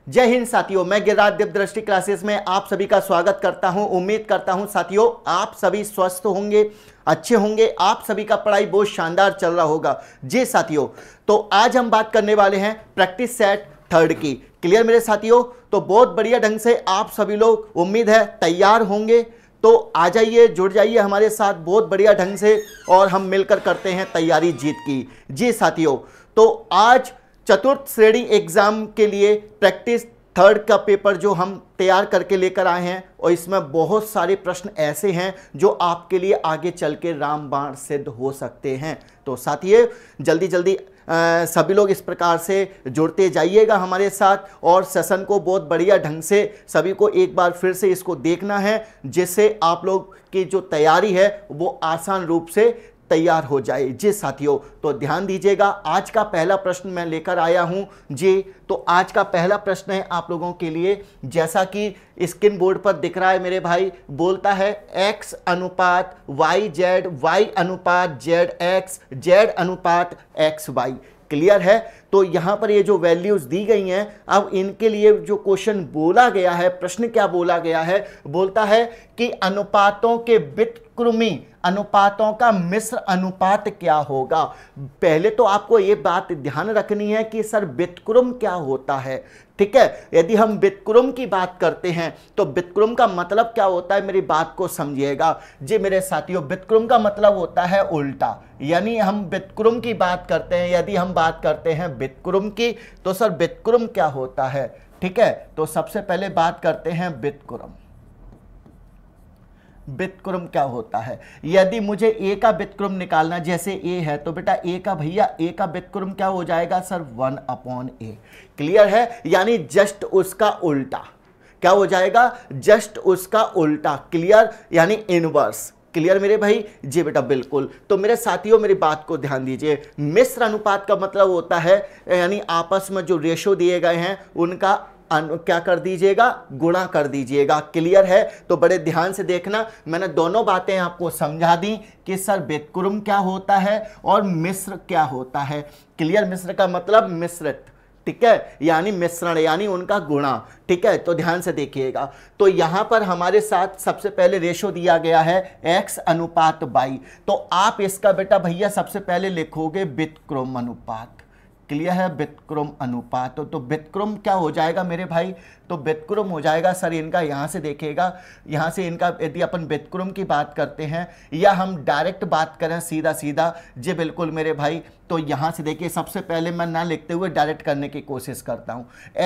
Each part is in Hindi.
जय हिंद साथियों, मैं गिरिराज दिव्यदृष्टि क्लासेस में आप सभी का स्वागत करता हूं। उम्मीद करता हूं साथियों आप सभी स्वस्थ होंगे, अच्छे होंगे, आप सभी का पढ़ाई बहुत शानदार चल रहा होगा। जी साथियों, तो आज हम बात करने वाले हैं प्रैक्टिस सेट थर्ड की। क्लियर मेरे साथियों? तो बहुत बढ़िया ढंग से आप सभी लोग उम्मीद है तैयार होंगे, तो आ जाइए, जुड़ जाइए हमारे साथ बहुत बढ़िया ढंग से और हम मिलकर करते हैं तैयारी जीत की। जी साथियों, तो आज चतुर्थ श्रेणी एग्जाम के लिए प्रैक्टिस थर्ड का पेपर जो हम तैयार करके लेकर आए हैं, और इसमें बहुत सारे प्रश्न ऐसे हैं जो आपके लिए आगे चल के रामबाण सिद्ध हो सकते हैं। तो साथियों जल्दी जल्दी सभी लोग इस प्रकार से जुड़ते जाइएगा हमारे साथ, और सेशन को बहुत बढ़िया ढंग से सभी को एक बार फिर से इसको देखना है, जिससे आप लोग की जो तैयारी है वो आसान रूप से तैयार हो जाए। जी साथियों, तो ध्यान दीजिएगा, आज का पहला प्रश्न मैं लेकर आया हूं। जी, तो आज का पहला प्रश्न है आप लोगों के लिए, जैसा कि स्क्रीन बोर्ड पर दिख रहा है मेरे भाई, बोलता है x अनुपात YZ, Y अनुपात ZX, Z अनुपात XY। क्लियर है? तो यहां पर ये जो वैल्यूज दी गई हैं, अब इनके लिए जो क्वेश्चन बोला गया है, प्रश्न क्या बोला गया है, बोलता है कि अनुपातों के व्युत्क्रमी अनुपातों का मिश्र अनुपात क्या होगा। पहले तो आपको ये बात ध्यान रखनी है कि सर व्युत्क्रम क्या होता है। ठीक है, यदि हम व्युत्क्रम की बात करते हैं तो व्युत्क्रम का मतलब क्या होता है, मेरी बात को समझिएगा। जी मेरे साथियों, व्युत्क्रम का मतलब होता है उल्टा। यानी हम व्युत्क्रम की बात करते हैं, यदि हम बात करते हैं व्युत्क्रम की, तो सर व्युत्क्रम क्या होता है। ठीक है, तो सबसे पहले बात करते हैं व्युत्क्रम। व्युत्क्रम क्या होता है? यदि मुझे ए का व्युत्क्रम निकालना, जैसे ए है तो बेटा ए का भैया ए का व्युत्क्रम क्या हो जाएगा सर 1/a। क्लियर है? यानी जस्ट उसका उल्टा क्या हो जाएगा, जस्ट उसका उल्टा। क्लियर? यानी इनवर्स। क्लियर मेरे भाई? जी बेटा बिल्कुल। तो मेरे साथियों मेरी बात को ध्यान दीजिए, मिश्र अनुपात का मतलब होता है यानी आपस में जो रेशो दिए गए हैं उनका क्या कर दीजिएगा, गुणा कर दीजिएगा। क्लियर है? तो बड़े ध्यान से देखना, मैंने दोनों बातें आपको समझा दी कि सर व्युत्क्रम क्या होता है और मिश्र क्या होता है। क्लियर? मिश्र का मतलब मिश्रित, ठीक है, यानी मिश्रण, यानी उनका गुणा। ठीक है, तो ध्यान से देखिएगा। तो यहां पर हमारे साथ सबसे पहले रेशो दिया गया है x अनुपात y, तो आप इसका बेटा भैया सबसे पहले लिखोगे व्युत्क्रम अनुपात। क्लियर है? व्युत्क्रम अनुपात। तो व्युत्क्रम क्या हो जाएगा मेरे भाई, तो व्युत्क्रम हो जाएगा सर इनका, यहां से देखिएगा, यहां से इनका यदि अपन व्युत्क्रम की बात करते हैं या हम डायरेक्ट बात करें सीधा सीधा, जी बिल्कुल मेरे भाई, तो यहां से देखिए सबसे पहले मैं ना लिखते हुए डायरेक्ट करने की कोशिश करता हूं।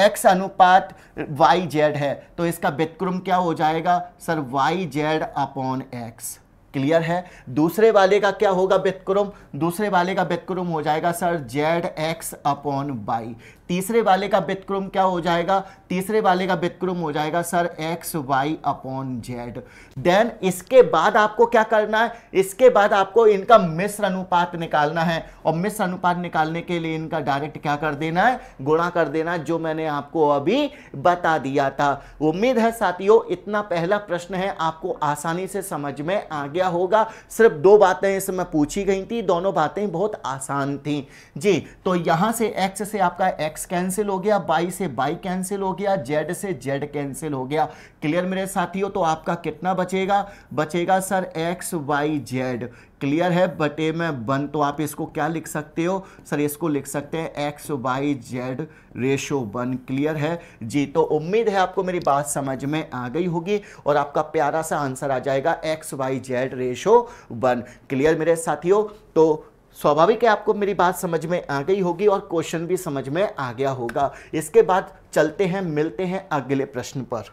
x अनुपात YZ है तो इसका व्युत्क्रम क्या हो जाएगा सर YZ/x। क्लियर है? दूसरे वाले का क्या होगा व्युत्क्रम, दूसरे वाले का व्युत्क्रम हो जाएगा सर ZX/y। तीसरे वाले का व्युत्क्रम क्या हो जाएगा, तीसरे वाले का व्युत्क्रम हो जाएगा सर XY/Z। देन इसके बाद आपको क्या करना है, इसके बाद आपको इनका मिश्र अनुपात निकालना है, और मिश्र अनुपात निकालने के लिए इनका डायरेक्ट क्या कर देना है, गुणा कर देना, जो मैंने आपको अभी बता दिया था। उम्मीद है साथियों इतना पहला प्रश्न है आपको आसानी से समझ में आ गया होगा। सिर्फ दो बातें इसमें पूछी गई थी, दोनों बातें बहुत आसान थी। जी, तो यहां से x से आपका x कैंसिल हो गया, y से y कैंसिल हो गया, z से z कैंसिल हो गया। क्लियर मेरे साथियों? तो आपका कितना बचेगा, बचेगा सर XYZ। क्लियर है? बटे में 1, तो आप इसको क्या लिख सकते हो सर, इसको लिख सकते हैं XYZ रेशो 1। क्लियर है जी? तो उम्मीद है आपको मेरी बात समझ में आ गई होगी और आपका प्यारा सा आंसर आ जाएगा XYZ रेशो 1। क्लियर मेरे साथियों? तो स्वाभाविक है आपको मेरी बात समझ में आ गई होगी और क्वेश्चन भी समझ में आ गया होगा। इसके बाद चलते हैं, मिलते हैं अगले प्रश्न पर।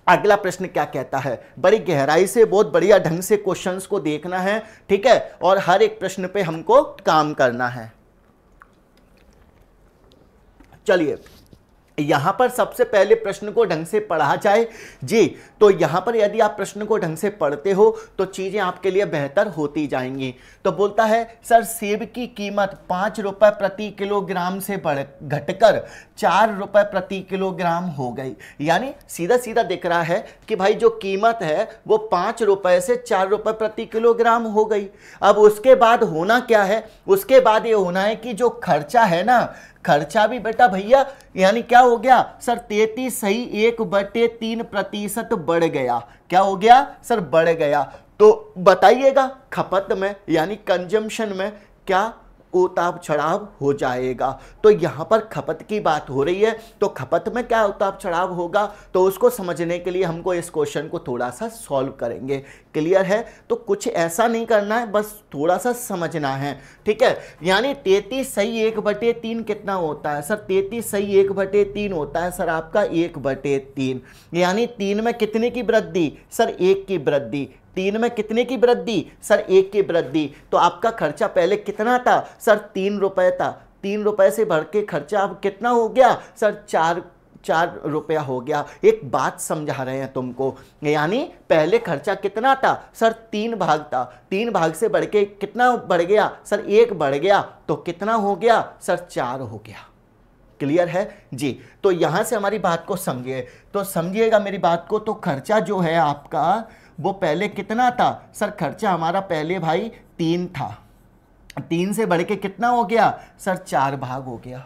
अगला प्रश्न क्या कहता है, बड़ी गहराई से बहुत बढ़िया ढंग से क्वेश्चंस को देखना है, ठीक है, और हर एक प्रश्न पे हमको काम करना है। चलिए यहां पर सबसे पहले प्रश्न को ढंग से पढ़ा जाए। जी, तो यहां पर यदि आप प्रश्न को ढंग से पढ़ते हो तो चीजें आपके लिए बेहतर होती जाएंगी। तो बोलता है सर सेब की कीमत 5 रुपए प्रति किलोग्राम से घटकर 4 रुपए प्रति किलोग्राम हो गई। यानी सीधा सीधा दिख रहा है कि भाई जो कीमत है वो 5 रुपए से 4 रुपए प्रति किलोग्राम हो गई। अब उसके बाद होना क्या है, उसके बाद ये होना है कि जो खर्चा है ना, खर्चा भी बेटा भैया यानी क्या हो गया सर 33 सही 1/3% बढ़ गया। क्या हो गया सर बढ़ गया। तो बताइएगा खपत में यानी कंजम्पशन में क्या उतार चढ़ाव हो जाएगा। तो यहां पर खपत की बात हो रही है तो खपत में क्या उतार चढ़ाव होगा, तो उसको समझने के लिए हमको इस क्वेश्चन को थोड़ा सा सॉल्व करेंगे। क्लियर है। तो कुछ ऐसा नहीं करना है, बस थोड़ा सा समझना है। ठीक है। यानी 33 सही 1/3 कितना होता है सर 33 सही 1/3 होता है सर आपका 1/3। यानी 3 में कितने की वृद्धि सर 1 की वृद्धि। 3 में कितने की वृद्धि सर 1 की वृद्धि। तो आपका खर्चा पहले कितना था सर 3 रुपए था। 3 रुपए से बढ़ के खर्चा अब कितना हो गया सर 4 रुपया हो गया। एक बात समझा रहे हैं तुमको, यानी पहले खर्चा कितना था सर 3 भाग था। 3 भाग से बढ़ के कितना बढ़ गया सर 1 बढ़ गया। तो कितना हो गया सर 4 हो गया। क्लियर है जी। तो यहां से हमारी बात को समझिए, तो समझिएगा मेरी बात को। तो खर्चा जो है आपका वो पहले कितना था सर खर्चा हमारा पहले भाई 3 था। 3 से बढ़ के कितना हो गया सर 4 भाग हो गया।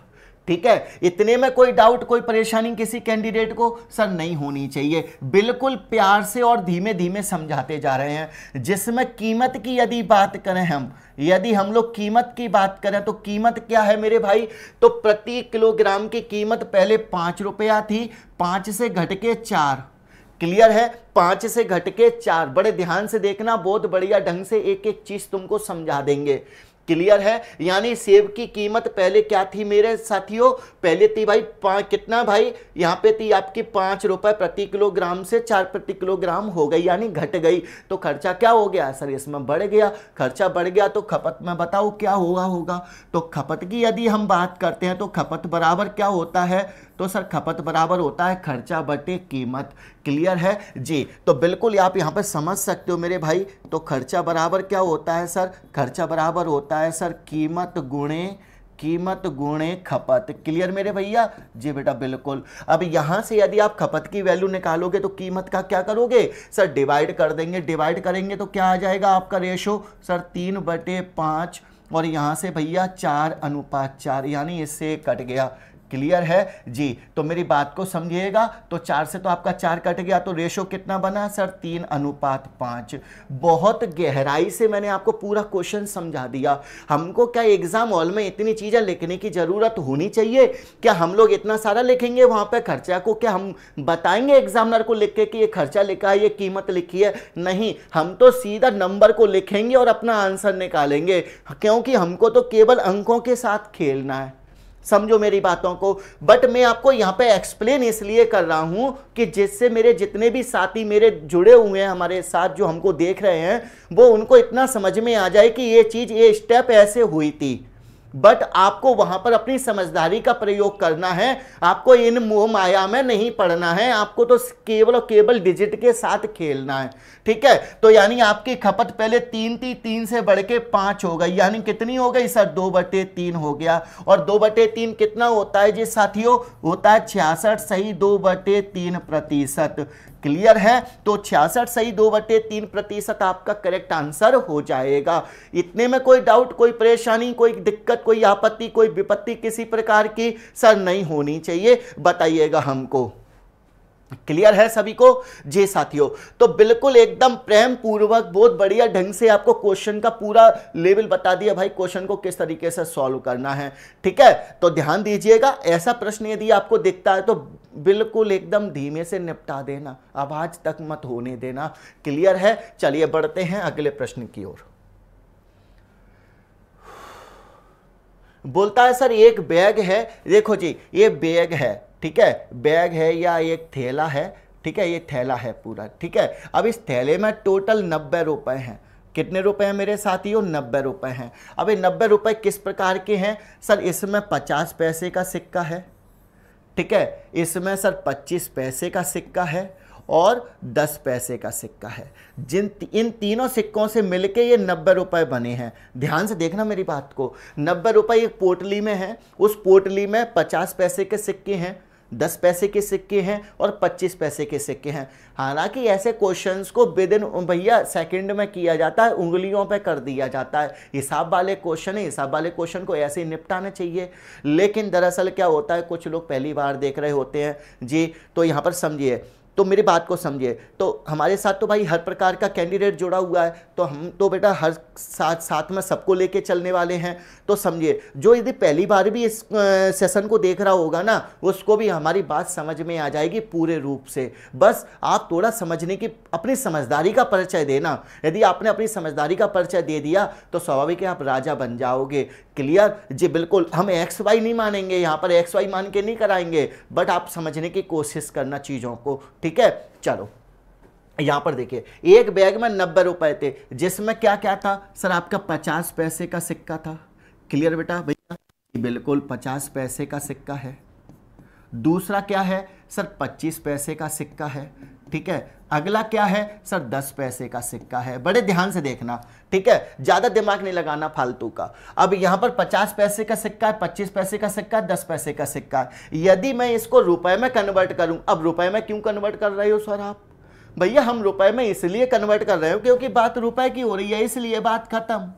ठीक है। इतने में कोई डाउट कोई परेशानी किसी कैंडिडेट को सर नहीं होनी चाहिए। बिल्कुल प्यार से और धीमे धीमे समझाते जा रहे हैं। जिसमें कीमत की यदि बात करें यदि हम लोग कीमत की बात करें तो कीमत क्या है मेरे भाई, तो प्रति किलोग्राम की कीमत पहले 5 रुपया थी, 5 से घट के 4। क्लियर है। 5 से घट के 4। बड़े ध्यान से देखना, बहुत बढ़िया ढंग से एक एक चीज तुमको समझा देंगे। क्लियर है। यानी सेब की कीमत पहले क्या थी मेरे साथियों, पहले थी भाई कितना भाई यहां पे थी आपकी 5 रुपए प्रति किलोग्राम से 4 प्रति किलोग्राम हो गई, यानी घट गई। तो खर्चा क्या हो गया सर इसमें बढ़ गया। खर्चा बढ़ गया तो खपत में बताओ क्या होगा। तो खपत की यदि हम बात करते हैं तो खपत बराबर क्या होता है, तो सर खपत बराबर होता है खर्चा बटे कीमत। क्लियर है जी। तो बिल्कुल आप यहाँ पे समझ सकते हो मेरे भाई। तो खर्चा बराबर क्या होता है सर, खर्चा बराबर होता है सर कीमत गुणे खपत। क्लियर मेरे भैया जी बेटा बिल्कुल। अब यहां से यदि आप खपत की वैल्यू निकालोगे तो कीमत का क्या करोगे सर डिवाइड कर देंगे। डिवाइड करेंगे तो क्या आ जाएगा आपका रेशो सर 3/5 और यहां से भैया 4:4 यानी इससे कट गया। क्लियर है जी। तो मेरी बात को समझिएगा। तो 4 से तो आपका 4 कट गया तो रेशो कितना बना सर 3:5। बहुत गहराई से मैंने आपको पूरा क्वेश्चन समझा दिया। हमको क्या एग्जाम हॉल में इतनी चीजें लिखने की जरूरत होनी चाहिए क्या? हम लोग इतना सारा लिखेंगे वहां पे खर्चा को, क्या हम बताएंगे एग्जामिनर को लिख के कि ये खर्चा लिखा है ये कीमत लिखी है? नहीं, हम तो सीधा नंबर को लिखेंगे और अपना आंसर निकालेंगे, क्योंकि हमको तो केवल अंकों के साथ खेलना है। समझो मेरी बातों को। बट मैं आपको यहां पे एक्सप्लेन इसलिए कर रहा हूं कि जिससे मेरे जितने भी साथी मेरे जुड़े हुए हैं हमारे साथ जो हमको देख रहे हैं वो उनको इतना समझ में आ जाए कि ये चीज ये स्टेप ऐसे हुई थी। बट आपको वहां पर अपनी समझदारी का प्रयोग करना है। आपको इन मोह माया में नहीं पड़ना है, आपको तो केवल और केवल डिजिट के साथ खेलना है। ठीक है। तो यानी आपकी खपत पहले 3 थी, 3 से बढ़ के 5 हो गई, यानी कितनी हो गई सर 2/3 हो गया। और 2/3 कितना होता है जी साथियों, होता है 66 सही 2/3%। क्लियर है। तो 66 सही 2/3% आपका करेक्ट आंसर हो जाएगा। इतने में कोई डाउट कोई परेशानी कोई दिक्कत कोई आपत्ति कोई विपत्ति किसी प्रकार की सर नहीं होनी चाहिए, बताइएगा हमको। क्लियर है सभी को जी साथियों। तो बिल्कुल एकदम प्रेम पूर्वक बहुत बढ़िया ढंग से आपको क्वेश्चन का पूरा लेवल बता दिया भाई, क्वेश्चन को किस तरीके से सॉल्व करना है। ठीक है। तो ध्यान दीजिएगा, ऐसा प्रश्न यदि आपको दिखता है तो बिल्कुल एकदम धीमे से निपटा देना, आवाज तक मत होने देना। क्लियर है। चलिए बढ़ते हैं अगले प्रश्न की ओर। बोलता है सर एक बैग है, देखो जी ये बैग है, ठीक है, बैग है या एक थैला है, ठीक है, ये थैला है पूरा, ठीक है। अब इस थैले में टोटल 90 रुपए हैं। कितने रुपए हैं मेरे साथियों? 90 रुपए हैं। अब ये 90 रुपए किस प्रकार के हैं सर? इसमें 50 पैसे का सिक्का है, ठीक है, इसमें सर 25 पैसे का सिक्का है और 10 पैसे का सिक्का है। इन तीनों सिक्कों से मिलके ये 90 रुपए बने हैं। ध्यान से देखना मेरी बात को। 90 रुपए एक पोटली में है, उस पोटली में 50 पैसे के सिक्के हैं, 10 पैसे के सिक्के हैं और 25 पैसे के सिक्के हैं। हालांकि ऐसे क्वेश्चंस को विद इन भैया सेकंड में किया जाता है, उंगलियों पे कर दिया जाता है। हिसाब वाले क्वेश्चन है, हिसाब वाले क्वेश्चन को ऐसे ही निपटाना चाहिए। लेकिन दरअसल क्या होता है, कुछ लोग पहली बार देख रहे होते हैं जी, तो यहाँ पर समझिए, तो मेरी बात को समझिए। तो हमारे साथ तो भाई हर प्रकार का कैंडिडेट जुड़ा हुआ है, तो हम तो बेटा हर साथ में सबको लेके चलने वाले हैं। तो समझिए, जो यदि पहली बार भी इस सेशन को देख रहा होगा ना, उसको भी हमारी बात समझ में आ जाएगी पूरे रूप से। बस आप थोड़ा समझने की, अपनी समझदारी का परिचय देना। यदि आपने अपनी समझदारी का परिचय दे दिया तो स्वाभाविक है आप राजा बन जाओगे। क्लियर जी? बिल्कुल, हम एक्स वाई नहीं मानेंगे, यहाँ पर एक्स वाई मान के नहीं कराएंगे, बट आप समझने की कोशिश करना चीज़ों को, ठीक है। चलो यहां पर देखिए, एक बैग में 90 रुपए थे, जिसमें क्या क्या था सर, आपका 50 पैसे का सिक्का था। क्लियर बेटा भैया? बिल्कुल 50 पैसे का सिक्का है। दूसरा क्या है सर, 25 पैसे का सिक्का है, ठीक है। अगला क्या है सर, 10 पैसे का सिक्का है। बड़े ध्यान से देखना, ठीक है, ज्यादा दिमाग नहीं लगाना फालतू का। अब यहां पर 50 पैसे का सिक्का है, 25 पैसे का सिक्का है, 10 पैसे का सिक्का है। यदि मैं इसको रुपए में कन्वर्ट करूं, अब रुपए में क्यों कन्वर्ट कर रहे हो सर आप? भैया हम रुपए में इसलिए कन्वर्ट कर रहे हो क्योंकि बात रुपए की हो रही है, इसलिए बात खत्म,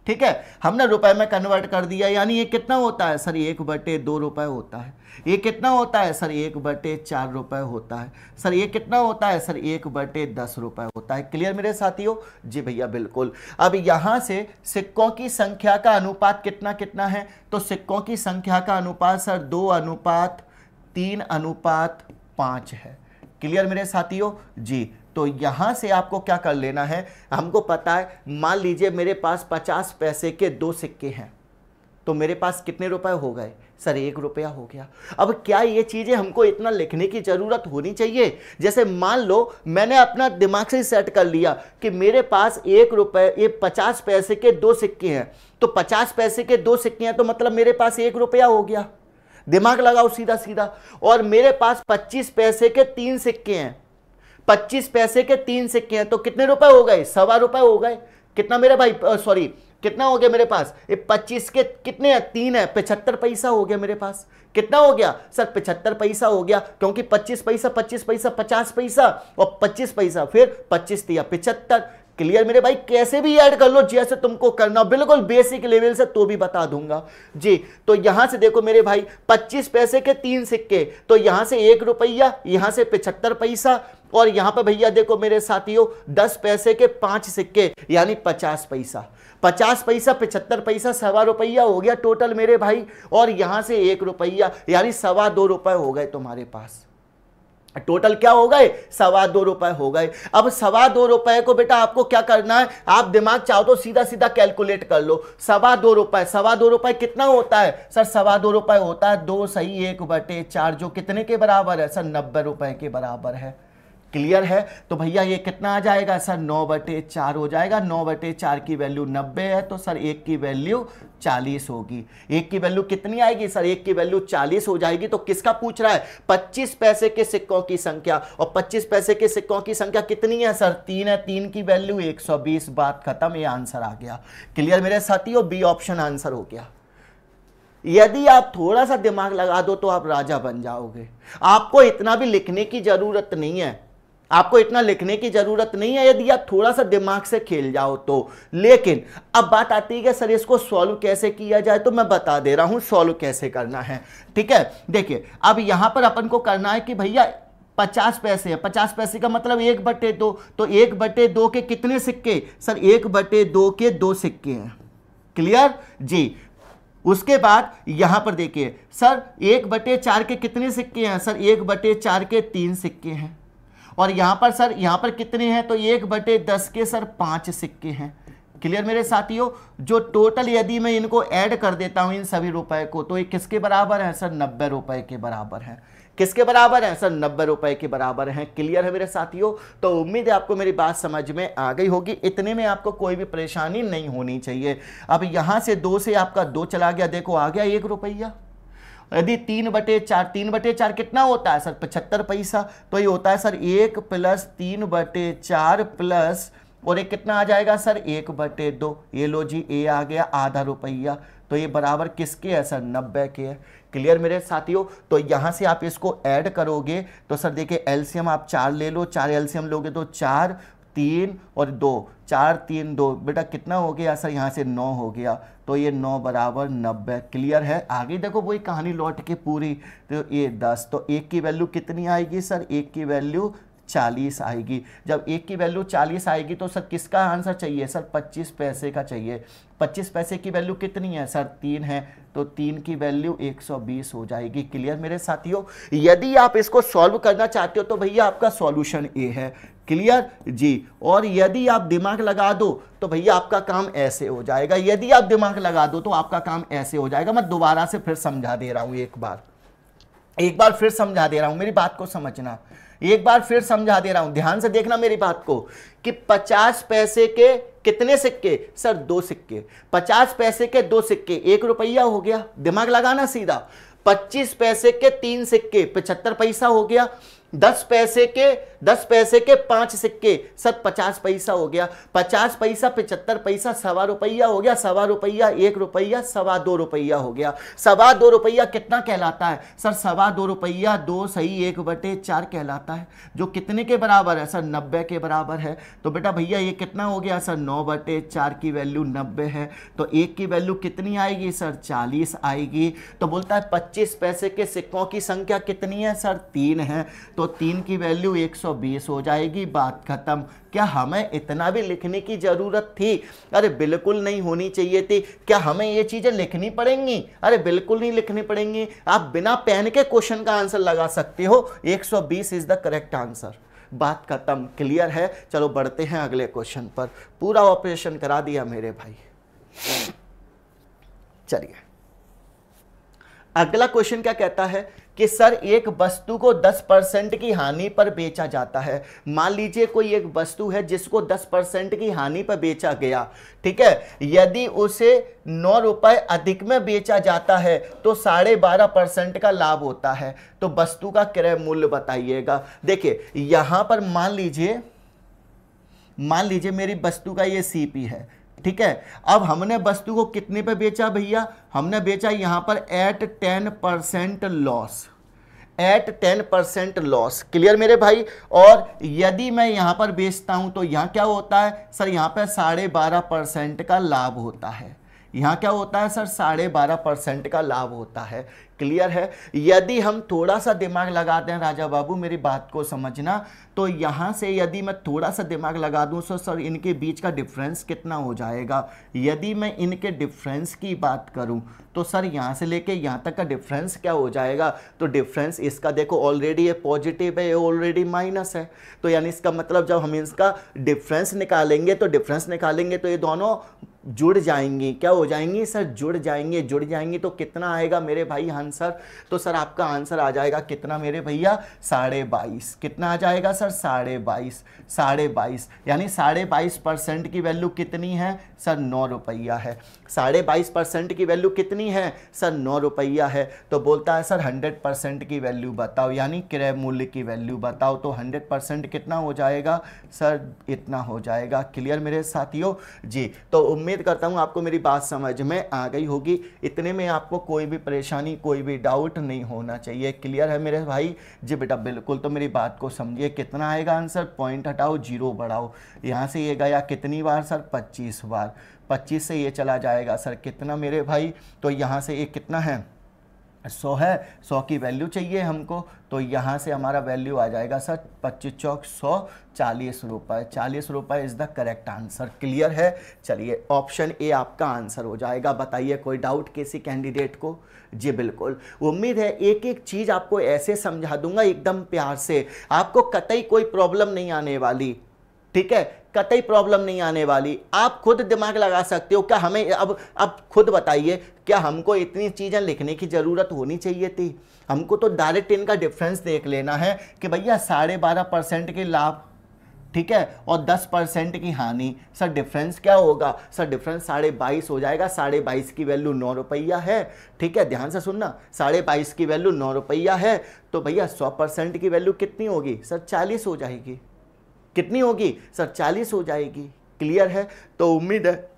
ठीक है। हमने रुपए में कन्वर्ट कर दिया, यानी ये कितना होता है सर, 1/2 रुपए होता है। ये कितना होता है सर, 1/4 रुपए होता है। सर ये कितना होता है सर, 1/10 रुपए होता है। क्लियर मेरे साथियों? जी भैया बिल्कुल। अब यहां से सिक्कों की संख्या का अनुपात कितना कितना है, तो सिक्कों की संख्या का अनुपात सर 2:3:5 है। क्लियर मेरे साथियों? जी। तो यहां से आपको क्या कर लेना है, हमको पता है, मान लीजिए मेरे पास 50 पैसे के 2 सिक्के हैं, तो मेरे पास कितने रुपए हो गए सर, 1 रुपया हो गया। अब क्या ये चीजें हमको इतना लिखने की जरूरत होनी चाहिए? जैसे मान लो मैंने अपना दिमाग से सेट कर लिया कि मेरे पास 1 रुपए, ये 50 पैसे के 2 सिक्के हैं, तो 50 पैसे के 2 सिक्के हैं तो मतलब मेरे पास 1 रुपया हो गया। दिमाग लगाओ सीधा सीधा। और मेरे पास 25 पैसे के 3 सिक्के हैं, 25 पैसे के 3 सिक्के हैं, तो कितने रुपए हो गए, 1.25 रुपए हो गए। कितना मेरे भाई, सॉरी कितना हो गया मेरे पास, ये 25 के कितने हैं, 3 है, 75 पैसा हो गया मेरे पास। कितना हो गया सर, 75 पैसा हो गया, क्योंकि 25 पैसा 25 पैसा 50 पैसा और 25 पैसा, फिर 25 दिया 75। क्लियर मेरे भाई? कैसे भी ऐड कर लो जैसे तुमको करना, बिल्कुल बेसिक लेवल से तो भी बता दूंगा जी। तो यहां से देखो मेरे भाई, 25 पैसे के 3 सिक्के, तो यहां से 1 रुपया, यहां से 75 पैसा, और यहां पे भैया देखो मेरे साथियों 10 पैसे के 5 सिक्के, यानी 50 पैसा। 50 पैसा 75 पैसा 1.25 रुपया हो गया टोटल मेरे भाई, और यहां से 1 रुपया, यानी 2.25 रुपए हो गए तुम्हारे पास। टोटल क्या हो गए, 2.25 रुपए हो गए। अब 2.25 रुपए को बेटा आपको क्या करना है, आप दिमाग चाहो तो सीधा सीधा कैलकुलेट कर लो। 2.25 रुपए, 2.25 रुपए कितना होता है सर, 2.25 रुपए होता है 2 सही 1/4, जो कितने के बराबर है सर, 90 रुपए के बराबर है। क्लियर है? तो भैया ये कितना आ जाएगा सर, 9/4 हो जाएगा। 9/4 की वैल्यू 90 है, तो सर 1 की वैल्यू 40 होगी। 1 की वैल्यू कितनी आएगी सर, 1 की वैल्यू 40 हो जाएगी। तो किसका पूछ रहा है, 25 पैसे के सिक्कों की संख्या, और 25 पैसे के सिक्कों की संख्या कितनी है सर, 3 है, 3 की वैल्यू 120। बात खत्म, ये आंसर आ गया। क्लियर मेरे साथियों? बी ऑप्शन आंसर हो गया। यदि आप थोड़ा सा दिमाग लगा दो तो आप राजा बन जाओगे। आपको इतना भी लिखने की जरूरत नहीं है, आपको इतना लिखने की जरूरत नहीं है, यदि आप थोड़ा सा दिमाग से खेल जाओ तो। लेकिन अब बात आती है कि सर इसको सॉल्व कैसे किया जाए, तो मैं बता दे रहा हूं सॉल्व कैसे करना है। ठीक है, देखिए अब यहां पर अपन को करना है कि भैया 50 पैसे है, 50 पैसे का मतलब 1/2, तो 1/2 के कितने सिक्के सर, 1/2 के 2 सिक्के हैं। क्लियर जी? उसके बाद यहां पर देखिए सर 1/4 के कितने सिक्के हैं सर, 1/4 के 3 सिक्के हैं, और यहां पर सर यहां पर कितने हैं, तो 1/10 के सर 5 सिक्के हैं। क्लियर मेरे साथियों? जो टोटल यदि मैं इनको ऐड कर देता हूं इन सभी रुपए को, तो ये किसके बराबर है सर, 90 रुपए के बराबर है। किसके बराबर है सर, 90 रुपए के बराबर है। क्लियर है मेरे साथियों? तो उम्मीद है आपको मेरी बात समझ में आ गई होगी। इतने में आपको कोई भी परेशानी नहीं होनी चाहिए। अब यहां से 2 से आपका 2 चला गया, देखो आ गया 1 रुपया। यदि 3/4, 3/4 कितना होता है सर, 75 पैसा, तो ये होता है सर 1 + 3/4 + और एक कितना आ जाएगा सर 1/2। ये लो जी ए आ गया आधा रुपया, तो ये बराबर किसके है सर 90 के है। क्लियर मेरे साथियों। तो यहां से आप इसको ऐड करोगे तो सर देखिए एलसीएम आप 4 ले लो, 4 एलसीएम लोगे तो 4 3 और 2, 4 3 2 बेटा कितना हो गया सर यहाँ से 9 हो गया, तो ये 9 बराबर 90। क्लियर है। आगे देखो वही कहानी लौट के पूरी, तो ये 10, तो एक की वैल्यू कितनी आएगी सर, एक की वैल्यू 40 आएगी। जब एक की वैल्यू 40 आएगी तो सर किसका आंसर चाहिए सर 25 पैसे का चाहिए। 25 पैसे की वैल्यू कितनी है सर 3 है, तो 3 की वैल्यू 120 हो जाएगी। क्लियर मेरे साथियों। यदि आप इसको सॉल्व करना चाहते हो तो भैया आपका सॉल्यूशन ए है। क्लियर जी। और यदि आप दिमाग लगा दो तो भैया आपका काम ऐसे हो जाएगा, यदि आप दिमाग लगा दो तो आपका काम ऐसे हो जाएगा। मैं दोबारा से फिर समझा दे रहा हूं, एक बार फिर समझा दे रहा हूं, मेरी बात को समझना, एक बार फिर समझा दे रहा हूं, ध्यान से देखना मेरी बात को, कि 50 पैसे के कितने सिक्के सर 2 सिक्के, 50 पैसे के 2 सिक्के 1 रुपया हो गया, दिमाग लगाना सीधा। 25 पैसे के 3 सिक्के 75 पैसा हो गया। 10 पैसे के 5 सिक्के सर 50 पैसा हो गया। 50 पैसा 75 पैसा सवा रुपया हो गया, सवा रुपया 1 रुपया, सवा 2 रुपया हो गया। सवा 2 रुपया कितना कहलाता है सर, सवा 2 रुपया 2 सही 1/4 कहलाता है, जो कितने के बराबर है सर 90 के बराबर है। तो बेटा भैया ये कितना हो गया सर 9/4 की वैल्यू 90 है, तो एक की वैल्यू कितनी आएगी सर 40 आएगी। तो बोलता है 25 पैसे के सिक्कों की संख्या कितनी है सर 3 है, तो 3 की वैल्यू 120 हो जाएगी। बात खत्म। क्या हमें इतना भी लिखने की जरूरत थी? अरे बिल्कुल नहीं होनी चाहिए थी। क्या हमें ये चीजें लिखनी पड़ेंगी? अरे बिल्कुल नहीं लिखनी पड़ेंगी। आप बिना पेन के क्वेश्चन का आंसर लगा सकते हो। 120 इज द करेक्ट आंसर। बात खत्म। क्लियर है। चलो बढ़ते हैं अगले क्वेश्चन पर। पूरा ऑपरेशन करा दिया मेरे भाई। चलिए अगला क्वेश्चन क्या कहता है कि सर एक वस्तु को 10% की हानि पर बेचा जाता है। मान लीजिए कोई एक वस्तु है जिसको 10% की हानि पर बेचा गया, ठीक है। यदि उसे 9 रुपए अधिक में बेचा जाता है तो 12.5% का लाभ होता है। तो वस्तु का क्रय मूल्य बताइएगा। देखिए यहां पर मान लीजिए मेरी वस्तु का ये सीपी है, ठीक है। अब हमने वस्तु को कितने पे बेचा भैया, हमने बेचा यहां पर at 10% loss, at 10% loss. Clear मेरे भाई। और यदि मैं यहां पर बेचता हूं तो यहां क्या होता है सर, यहां पर 12.5% का लाभ होता है। यहां क्या होता है सर 12.5% का लाभ होता है। क्लियर है। यदि हम थोड़ा सा दिमाग लगाते हैं राजा बाबू, मेरी बात को समझना, तो यहां से यदि मैं थोड़ा सा दिमाग लगा दूं तो सर इनके बीच का डिफरेंस कितना हो जाएगा। यदि मैं इनके डिफरेंस की बात करूं तो सर यहां से लेके यहां तक का डिफरेंस क्या हो जाएगा, तो डिफरेंस इसका देखो ऑलरेडी ये पॉजिटिव है, ये ऑलरेडी माइनस है। तो यानी इसका मतलब जब हम इसका डिफरेंस निकालेंगे तो ये दोनों जुड़ जाएंगी। क्या हो जाएंगी सर, जुड़ जाएंगे। तो कितना आएगा मेरे भाई आंसर, तो सर आपका आंसर आ जाएगा कितना मेरे भैया 22.5। कितना आ जाएगा सर 22.5। यानी 22.5% की वैल्यू कितनी है सर 9 रुपया है। 22.5% की वैल्यू कितनी है सर 9 रुपया है। तो बोलता है सर 100% की वैल्यू बताओ, यानी क्रय मूल्य की वैल्यू बताओ। तो 100% कितना हो जाएगा सर, इतना हो जाएगा। क्लियर मेरे साथियों जी। तो उम्मीद करता हूं आपको मेरी बात समझ में आ गई होगी। इतने में आपको कोई भी परेशानी, कोई भी डाउट नहीं होना चाहिए। क्लियर है मेरे भाई जी। बेटा बिल्कुल। तो मेरी बात को समझिए। कितना आएगा आंसर, पॉइंट हटाओ 0 बढ़ाओ, यहां से ये गया कितनी बार सर 25 बार। 25 से ये चला जाएगा सर कितना मेरे भाई, तो यहां से ये कितना है 100 है। 100 की वैल्यू चाहिए हमको, तो यहाँ से हमारा वैल्यू आ जाएगा सर 25 चौक 100, 40 रुपये। 40 रुपये is the correct answer. Clear है। चलिए ऑप्शन ए आपका आंसर हो जाएगा। बताइए कोई डाउट किसी कैंडिडेट को? जी बिल्कुल। उम्मीद है एक एक चीज़ आपको ऐसे समझा दूंगा एकदम प्यार से, आपको कतई कोई प्रॉब्लम नहीं आने वाली। ठीक है, कतई प्रॉब्लम नहीं आने वाली। आप खुद दिमाग लगा सकते हो। क्या हमें अब खुद बताइए, क्या हमको इतनी चीज़ें लिखने की ज़रूरत होनी चाहिए थी? हमको तो डायरेक्ट इनका डिफरेंस देख लेना है कि भैया 12.5% के लाभ, ठीक है, और 10% की हानि। सर डिफरेंस क्या होगा सर, डिफरेंस 22.5 हो जाएगा। 22.5 की वैल्यू 9 रुपया है। ठीक है, ध्यान से सुनना, 22.5 की वैल्यू 9 रुपया है, तो भैया 100% की वैल्यू कितनी होगी सर 40 हो जाएगी। कितनी होगी सर 40 हो जाएगी। क्लियर है, तो उम्मीद है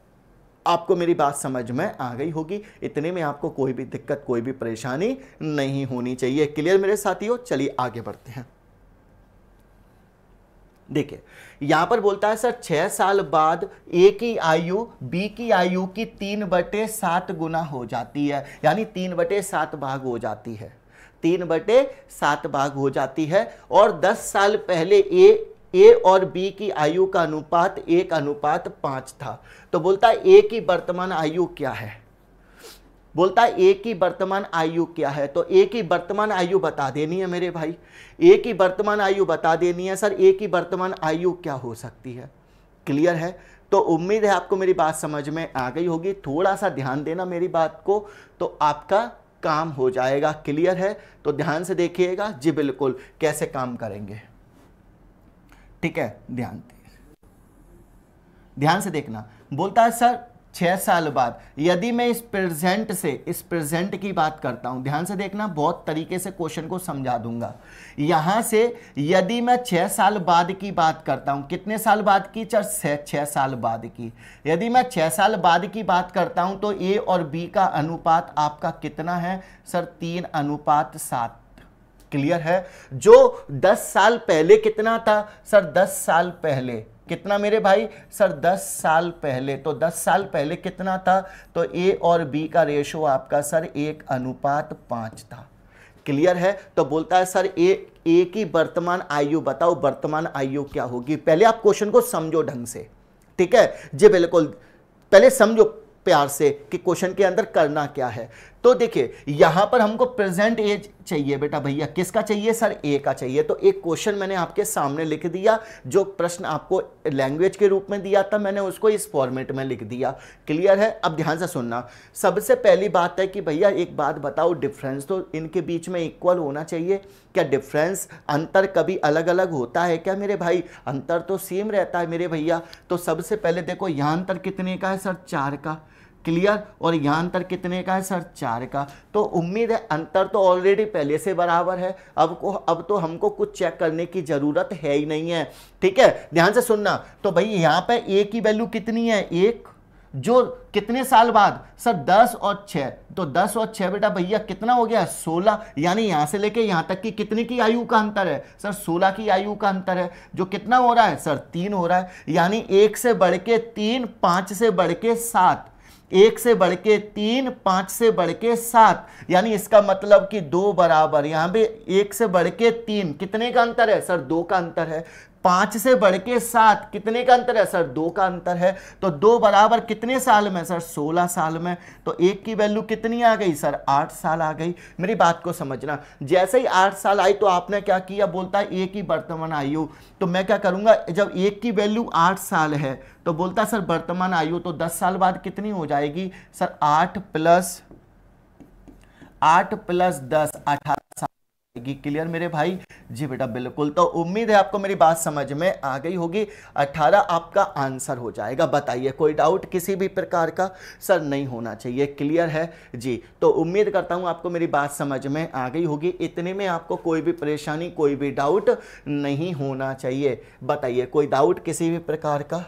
आपको मेरी बात समझ में आ गई होगी। इतने में आपको कोई भी दिक्कत कोई भी परेशानी नहीं होनी चाहिए। क्लियर मेरे साथियों, चलिए आगे बढ़ते हैं। देखिए यहां पर बोलता है सर 6 साल बाद ए की आयु बी की आयु की 3/7 गुना हो जाती है, यानी 3/7 भाग हो जाती है, 3/7 भाग हो जाती है। और 10 साल पहले ए और बी की आयु का अनुपात 1:5 था। तो बोलता है ए की वर्तमान आयु क्या है, बोलता है ए की वर्तमान आयु क्या है। तो ए की वर्तमान आयु बता देनी है मेरे भाई, ए की वर्तमान आयु बता देनी है। सर ए की वर्तमान आयु क्या हो सकती है। क्लियर है, तो उम्मीद है आपको मेरी बात समझ में आ गई होगी। थोड़ा सा ध्यान देना मेरी बात को, तो आपका काम हो जाएगा। क्लियर है, तो ध्यान से देखिएगा जी, बिल्कुल कैसे काम करेंगे। ठीक है, ध्यान से देखना। बोलता है सर 6 साल बाद, यदि मैं इस प्रेजेंट की बात करता हूं, ध्यान से देखना, बहुत तरीके से क्वेश्चन को समझा दूंगा। यहां से यदि मैं 6 साल बाद की बात करता हूं, कितने साल बाद की, 6 साल बाद की, यदि मैं 6 साल बाद की बात करता हूं तो ए और बी का अनुपात आपका कितना है सर 3:7। क्लियर है, जो 10 साल पहले कितना था सर, 10 साल पहले कितना मेरे भाई सर 10 साल पहले, तो 10 साल पहले कितना था, तो ए और बी का रेशो आपका सर 1:5 था। क्लियर है, तो बोलता है सर ए की वर्तमान आयु बताओ, वर्तमान आयु क्या होगी। पहले आप क्वेश्चन को समझो ढंग से, ठीक है जी, बिल्कुल पहले समझो प्यार से कि क्वेश्चन के अंदर करना क्या है। तो देखिए यहां पर हमको प्रेजेंट एज चाहिए बेटा भैया, किसका चाहिए सर, ए का चाहिए। तो एक क्वेश्चन मैंने आपके सामने लिख दिया, जो प्रश्न आपको लैंग्वेज के रूप में दिया था मैंने उसको इस फॉर्मेट में लिख दिया। क्लियर है, अब ध्यान से सुनना। सबसे पहली बात है कि भैया एक बात बताओ, डिफरेंस तो इनके बीच में इक्वल होना चाहिए। क्या डिफरेंस अंतर कभी अलग अलग होता है क्या मेरे भाई, अंतर तो सेम रहता है मेरे भैया। तो सबसे पहले देखो यहाँ अंतर कितने का है सर 4 का। क्लियर, और यहाँ अंतर कितने का है सर 4 का। तो उम्मीद है अंतर तो ऑलरेडी पहले से बराबर है, अब तो हमको कुछ चेक करने की जरूरत है ही नहीं है। ठीक है, ध्यान से सुनना। तो भाई यहाँ पे ए की वैल्यू कितनी है 1, जो कितने साल बाद सर 10 और 6, तो 10 और 6 बेटा भैया कितना हो गया 16, यानी यहां से लेके यहां तक की कितने की आयु का अंतर है सर 16 की आयु का अंतर है, जो कितना हो रहा है सर 3 हो रहा है। यानी 1 से बढ़ के 3, 5 से बढ़ के 7, 1 से बढ़ के 3, 5 से बढ़ के 7, यानी इसका मतलब कि 2 बराबर, यहां पे 1 से बढ़ के 3 कितने का अंतर है सर 2 का अंतर है। 5 से बढ़ के 7 कितने का अंतर है सर 2 का अंतर है। तो 2 बराबर कितने साल में सर 16 साल में। तो 1 की वैल्यू कितनी आ गई सर 8 साल आ गई। मेरी बात को समझना, जैसे ही 8 साल आई तो आपने क्या किया, बोलता है 1 की वर्तमान आयु। तो मैं क्या करूंगा, जब 1 की वैल्यू 8 साल है तो बोलता सर वर्तमान आयु, तो 10 साल बाद कितनी हो जाएगी सर 8 प्लस 10 18 साल। क्लियर मेरे भाई जी बेटा बिल्कुल। तो उम्मीद है आपको मेरी बात समझ में आ गई होगी। 18 आपका आंसर हो जाएगा। बताइए कोई डाउट किसी भी प्रकार का सर नहीं होना चाहिए। क्लियर है जी, तो उम्मीद करता हूं आपको मेरी बात समझ में आ गई होगी। इतने में आपको कोई भी परेशानी कोई भी डाउट नहीं होना चाहिए। बताइए कोई डाउट किसी भी प्रकार का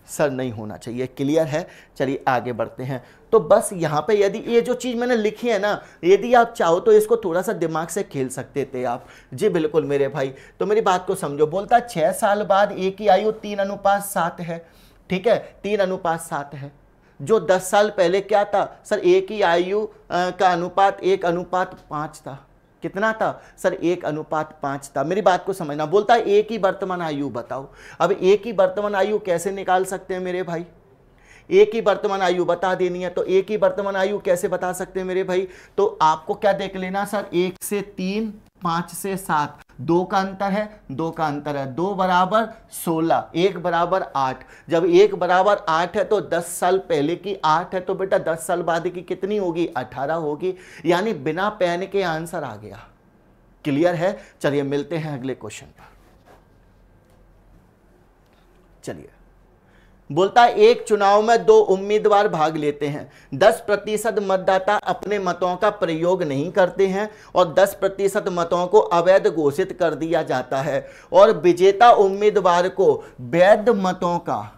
सर नहीं होना चाहिए। क्लियर है, चलिए आगे बढ़ते हैं। तो बस यहाँ पे यदि ये जो चीज़ मैंने लिखी है ना, यदि आप चाहो तो इसको थोड़ा सा दिमाग से खेल सकते थे आप जी बिल्कुल मेरे भाई। तो मेरी बात को समझो, बोलता है 6 साल बाद ए की आयु 3:7 है। ठीक है, 3:7 है। जो 10 साल पहले क्या था सर, ए की आयु का अनुपात 1:5 था। कितना था सर 1:5 था। मेरी बात को समझना। बोलता है ए की वर्तमान आयु बताओ। अब ए की वर्तमान आयु कैसे निकाल सकते हैं मेरे भाई, ए की वर्तमान आयु बता देनी है। तो ए की वर्तमान आयु कैसे बता सकते हैं मेरे भाई, तो आपको क्या देख लेना सर 1 से 3, 5 से 7, 2 का अंतर है, 2 का अंतर है, 2 बराबर 16, 1 बराबर 8। जब 1 बराबर 8 है तो 10 साल पहले की 8 है, तो बेटा 10 साल बाद की कितनी होगी 18 होगी। यानी बिना पेन के आंसर आ गया। क्लियर है, चलिए मिलते हैं अगले क्वेश्चन पर। चलिए बोलता है एक चुनाव में 2 उम्मीदवार भाग लेते हैं, 10% मतदाता अपने मतों का प्रयोग नहीं करते हैं और 10% मतों को अवैध घोषित कर दिया जाता है और विजेता उम्मीदवार को वैध मतों का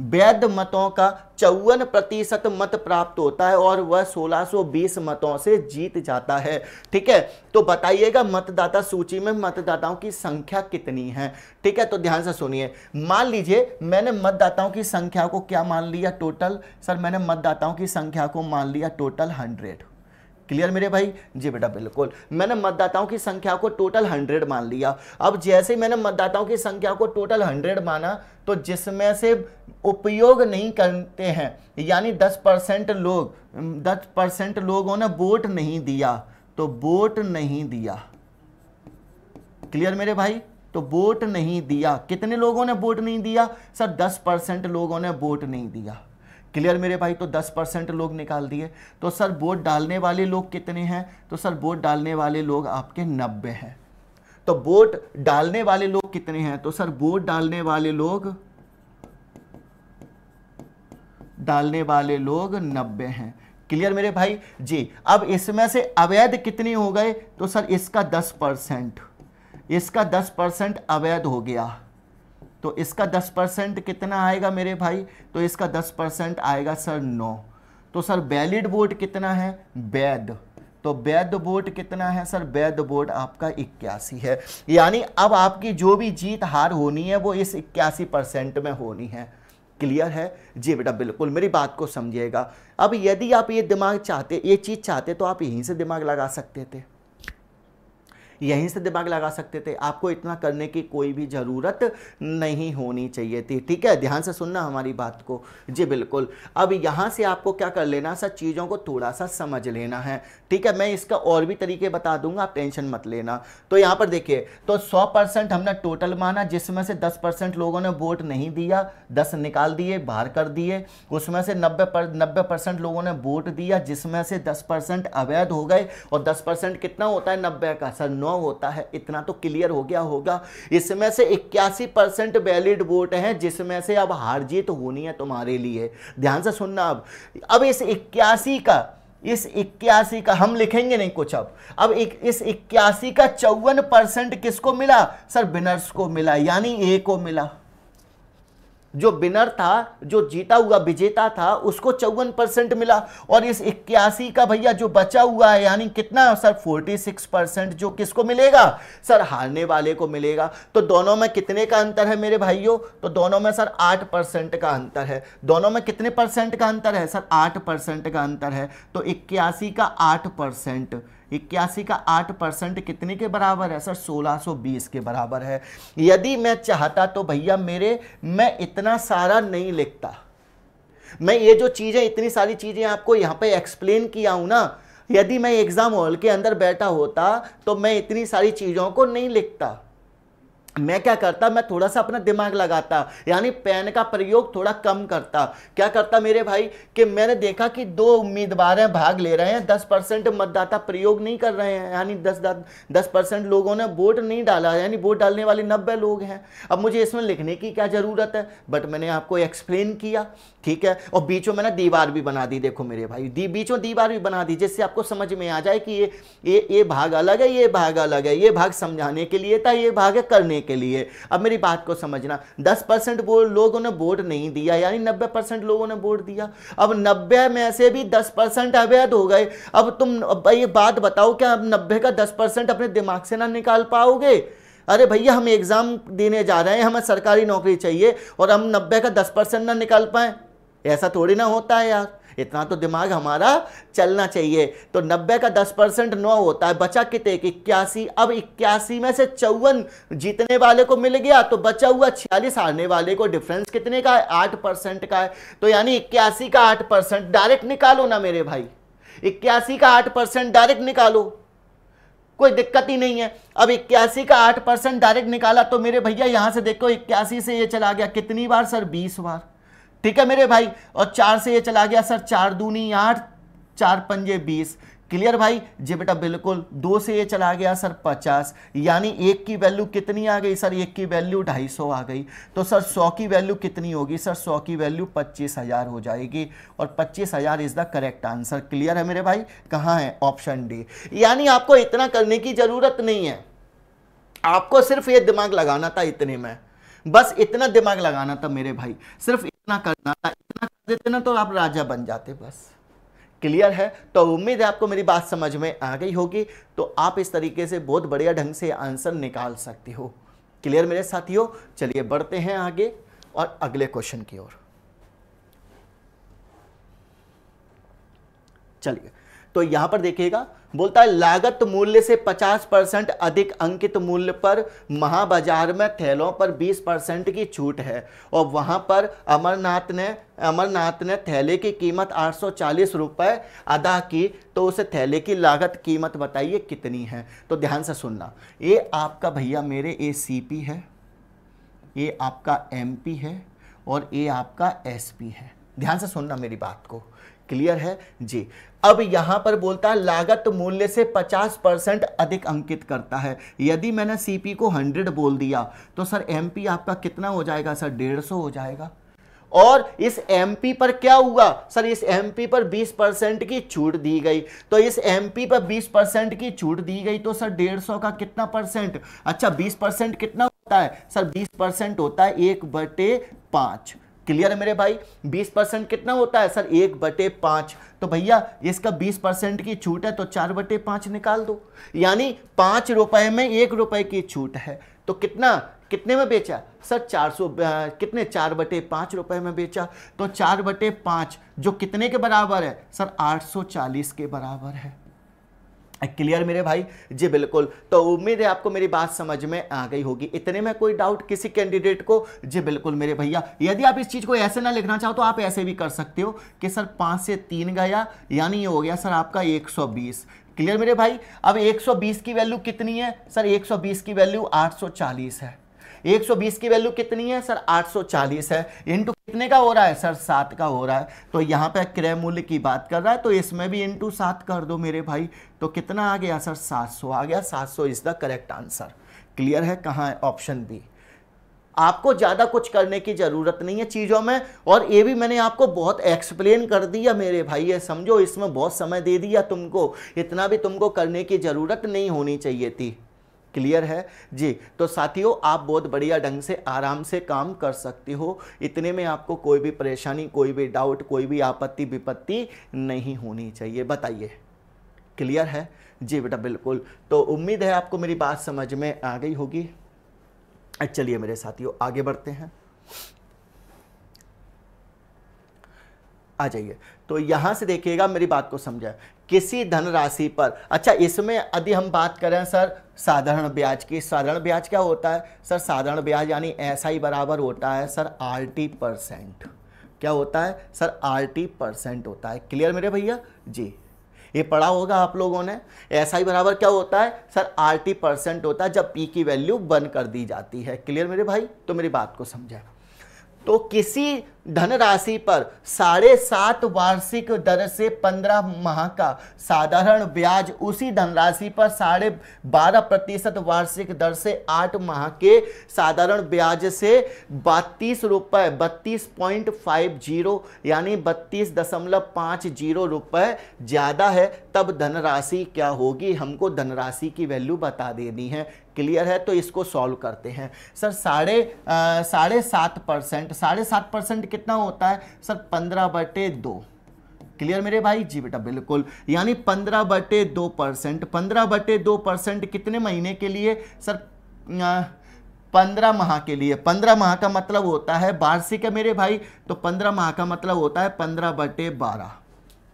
54% मत प्राप्त होता है और वह 1620 मतों से जीत जाता है। ठीक है, तो बताइएगा मतदाता सूची में मतदाताओं की संख्या कितनी है। ठीक है, तो ध्यान से सुनिए। मान लीजिए मैंने मतदाताओं की संख्या को क्या मान लिया टोटल, सर मैंने मतदाताओं की संख्या को मान लिया टोटल 100। क्लियर मेरे भाई? जी बेटा बिल्कुल, मैंने मतदाताओं की संख्या को टोटल 100 मान लिया। अब जैसे मैंने मतदाताओं की संख्या को टोटल 100 माना, तो जिसमें से उपयोग नहीं करते हैं यानी 10% लोगों ने वोट नहीं दिया, तो वोट नहीं दिया। क्लियर मेरे भाई? तो वोट नहीं दिया, कितने लोगों ने वोट नहीं दिया? सर 10% लोगों ने वोट नहीं दिया। क्लियर मेरे भाई? तो 10% लोग निकाल दिए। तो सर वोट डालने वाले लोग कितने हैं? तो सर वोट डालने वाले लोग आपके 90 हैं। तो वोट डालने वाले लोग कितने हैं? तो सर वोट डालने वाले लोग 90 हैं। क्लियर मेरे भाई? जी। अब इसमें से अवैध कितने हो गए? तो सर इसका 10% अवैध हो गया। तो इसका 10% कितना आएगा मेरे भाई? तो इसका 10% आएगा सर 9। तो सर वैलिड वोट कितना है? वैध। तो वैध वोट कितना है? सर वैध वोट आपका 81 है। यानी अब आपकी जो भी जीत हार होनी है वो इस 81% में होनी है। क्लियर है? जी बेटा बिल्कुल, मेरी बात को समझिएगा। अब यदि आप ये चीज चाहते तो आप यहीं से दिमाग लगा सकते थे, यहीं से दिमाग लगा सकते थे। आपको इतना करने की कोई भी ज़रूरत नहीं होनी चाहिए थी। ठीक है, ध्यान से सुनना हमारी बात को। जी बिल्कुल। अब यहाँ से आपको क्या कर लेना, सर चीज़ों को थोड़ा सा समझ लेना है। ठीक है, मैं इसका और भी तरीके बता दूंगा, आप टेंशन मत लेना। तो यहाँ पर देखिए, तो 100% हमने टोटल माना, जिसमें से 10% लोगों ने वोट नहीं दिया, 10 निकाल दिए, बाहर कर दिए। उसमें से 90% लोगों ने वोट दिया, जिसमें से 10% अवैध हो गए। और 10% कितना होता है 90 का? सर 9 होता है। इतना तो क्लियर हो गया होगा। इसमें से 81% वैलिड वोट हैं, जिसमें से अब हार जीत होनी है तुम्हारे लिए। ध्यान से सुनना। अब इस 81 का हम लिखेंगे नहीं कुछ। अब इस 81 का 54% किसको मिला? सर विनर्स को मिला, यानी ए को मिला। जो विनर था, जो जीता हुआ विजेता था, उसको 54% मिला। और इस 81 का भैया जो बचा हुआ है, यानी कितना सर 46%, जो किसको मिलेगा? सर हारने वाले को मिलेगा। तो दोनों में कितने का अंतर है मेरे भाइयों? तो दोनों में सर 8% का अंतर है। दोनों में कितने परसेंट का अंतर है? सर 8% का अंतर है। तो 81 का 8% कितने के बराबर है? सर 1620 के बराबर है। यदि मैं चाहता तो भैया मैं इतना सारा नहीं लिखता। मैं ये जो चीजें, इतनी सारी चीजें आपको यहाँ पे एक्सप्लेन किया हूं ना, यदि मैं एग्जाम हॉल के अंदर बैठा होता तो मैं इतनी सारी चीजों को नहीं लिखता। मैं क्या करता, मैं थोड़ा सा अपना दिमाग लगाता, यानी पेन का प्रयोग थोड़ा कम करता। क्या करता मेरे भाई कि मैंने देखा कि 2 उम्मीदवार भाग ले रहे हैं, 10% मतदाता प्रयोग नहीं कर रहे हैं, यानी 10% लोगों ने वोट नहीं डाला, यानी वोट डालने वाले 90 लोग हैं। अब मुझे इसमें लिखने की क्या जरूरत है? बट मैंने आपको एक्सप्लेन किया। ठीक है, और बीचों में ना दीवार भी बना दी। देखो मेरे भाई, बीचों दीवार भी बना दी, जिससे आपको समझ में आ जाए कि ये भाग अलग है, ये भाग अलग है, ये भाग समझाने के लिए था, ये भाग है करने के लिए। अब मेरी बात को समझना, 10% लोगों ने वोट नहीं दिया, यानी 90% लोगों ने वोट दिया। अब 90 में से भी 10% अवैध हो गए। अब तुम ये बात बताओ, क्या अब 90 का 10% अपने दिमाग से ना निकाल पाओगे? अरे भैया हम एग्जाम देने जा रहे हैं, हमें सरकारी नौकरी चाहिए, और हम 90 का 10% ना निकाल पाए? ऐसा थोड़ी ना होता है यार, इतना तो दिमाग हमारा चलना चाहिए। तो 90 का 10% 9 होता है, बचा कितने? 81। अब 81 में से 54 जीतने वाले को मिल गया, तो बचा हुआ 46 हारने वाले को। डिफरेंस कितने का है? 8% का है। तो यानी 81 का 8% डायरेक्ट निकालो ना मेरे भाई, 81 का 8% डायरेक्ट निकालो, कोई दिक्कत ही नहीं है। अब 81 का 8% डायरेक्ट निकाला तो मेरे भैया यहां से देखो, 81 से ये चला गया कितनी बार? सर 20 बार। ठीक है मेरे भाई, और 4 से ये चला गया सर 4 दूनी 8, 4 पंजे 20। क्लियर भाई जी बेटा बिल्कुल। 2 से ये चला गया सर 50, यानी 1 की वैल्यू कितनी आ गई सर, 1 की वैल्यू 250 आ गई। तो सर 100 की वैल्यू कितनी होगी सर, 100 की वैल्यू 25,000 हो जाएगी और 25,000 is the correct answer. Clear है मेरे भाई, कहाँ है ऑप्शन डी। यानी आपको इतना करने की जरूरत नहीं है, आपको सिर्फ ये दिमाग लगाना था, इतने में बस इतना दिमाग लगाना था मेरे भाई, सिर्फ इतना करना था। इतना कर देते ना तो आप राजा बन जाते बस। क्लियर है, तो उम्मीद है आपको मेरी बात समझ में आ गई होगी। तो आप इस तरीके से बहुत बढ़िया ढंग से आंसर निकाल सकते हो। क्लियर मेरे साथियों, चलिए बढ़ते हैं आगे और अगले क्वेश्चन की ओर। चलिए, तो यहां पर देखिएगा, बोलता है लागत मूल्य से 50% अधिक अंकित मूल्य पर महाबाजार में थैलों पर 20% की छूट है और वहां पर अमरनाथ ने थैले की कीमत 840 रुपए अदा की, तो उस थैले की लागत कीमत बताइए कितनी है। तो ध्यान से सुनना, ये आपका भैया मेरे ACP है, ये आपका MP है और ये आपका SP है। ध्यान से सुनना मेरी बात को। क्लियर है जी। अब यहां पर बोलता है लागत मूल्य से 50% अधिक अंकित करता है। यदि मैंने CP को 100 बोल दिया तो सर MP आपका कितना हो जाएगा सर, 150 हो जाएगा। और इस MP पर क्या हुआ सर, इस MP पर 20% की छूट दी गई, तो इस MP पर 20% की छूट दी गई तो सर 150 का कितना परसेंट, अच्छा 20% कितना होता है सर, 20% होता है 1/5। क्लियर है मेरे भाई, 20% कितना होता है सर, 1/5। तो भैया इसका 20% की छूट है तो 4/5 निकाल दो, यानी 5 रुपए में 1 रुपए की छूट है। तो कितने में बेचा सर, 400 कितने 4/5 रुपए में बेचा। तो 4/5 जो कितने के बराबर है सर, 840 के बराबर है। क्लियर मेरे भाई जी बिल्कुल। तो उम्मीद है आपको मेरी बात समझ में आ गई होगी। इतने में कोई डाउट किसी कैंडिडेट को जी बिल्कुल मेरे भैया। यदि आप इस चीज को ऐसे ना लिखना चाहो तो आप ऐसे भी कर सकते हो कि सर 5 से 3 गया, यानी ये हो गया सर आपका 120। क्लियर मेरे भाई। अब 120 की वैल्यू कितनी है सर, 120 की वैल्यू 840 है। 120 की वैल्यू कितनी है सर, 840 है। इंटू कितने का हो रहा है सर, 7 का हो रहा है। तो यहां पे क्रय मूल्य की बात कर रहा है तो इसमें भी इंटू 7 कर दो मेरे भाई। तो कितना आ गया सर, 700 आ गया। 700 is the correct answer. Clear है, कहां है ऑप्शन बी। आपको ज्यादा कुछ करने की जरूरत नहीं है चीजों में, और ये भी मैंने आपको बहुत एक्सप्लेन कर दिया मेरे भाई, ये समझो इसमें बहुत समय दे दिया तुमको, इतना भी तुमको करने की जरूरत नहीं होनी चाहिए थी। क्लियर है जी। तो साथियों आप बहुत बढ़िया ढंग से आराम से काम कर सकते हो, इतने में आपको कोई भी परेशानी, कोई भी डाउट, कोई भी आपत्ति विपत्ति नहीं होनी चाहिए। बताइए, क्लियर है जी बेटा बिल्कुल। तो उम्मीद है आपको मेरी बात समझ में आ गई होगी। चलिए मेरे साथियों आगे बढ़ते हैं, आ जाइए। तो यहां से देखिएगा, मेरी बात को समझा, किसी धनराशि पर, अच्छा इसमें यदि हम बात करें सर साधारण ब्याज की, साधारण ब्याज क्या होता है सर, साधारण ब्याज यानी SI बराबर होता है सर RT%। क्या होता है सर, RT% होता है। क्लियर मेरे भैया जी, ये पढ़ा होगा आप लोगों ने। SI बराबर क्या होता है सर, RT% होता है जब P की वैल्यू 1 कर दी जाती है। क्लियर मेरे भाई, तो मेरी बात को समझा। तो किसी धनराशि पर 7.5 वार्षिक दर से 15 माह का साधारण ब्याज उसी धनराशि पर 12.5% वार्षिक दर से 8 माह के साधारण ब्याज से 32 रुपए 32.50 यानी 32.50 रुपए ज्यादा है, तब धनराशि क्या होगी, हमको धनराशि की वैल्यू बता देनी है। क्लियर है, तो इसको सॉल्व करते हैं सर। 7.5% कितना होता है सर, 15/2। क्लियर मेरे भाई जी बेटा बिल्कुल, यानी 15/2%। 15/2% कितने महीने के लिए सर, 15 माह के लिए। 15 माह का मतलब होता है वार्षिक है मेरे भाई, तो 15 माह का मतलब होता है 15/12।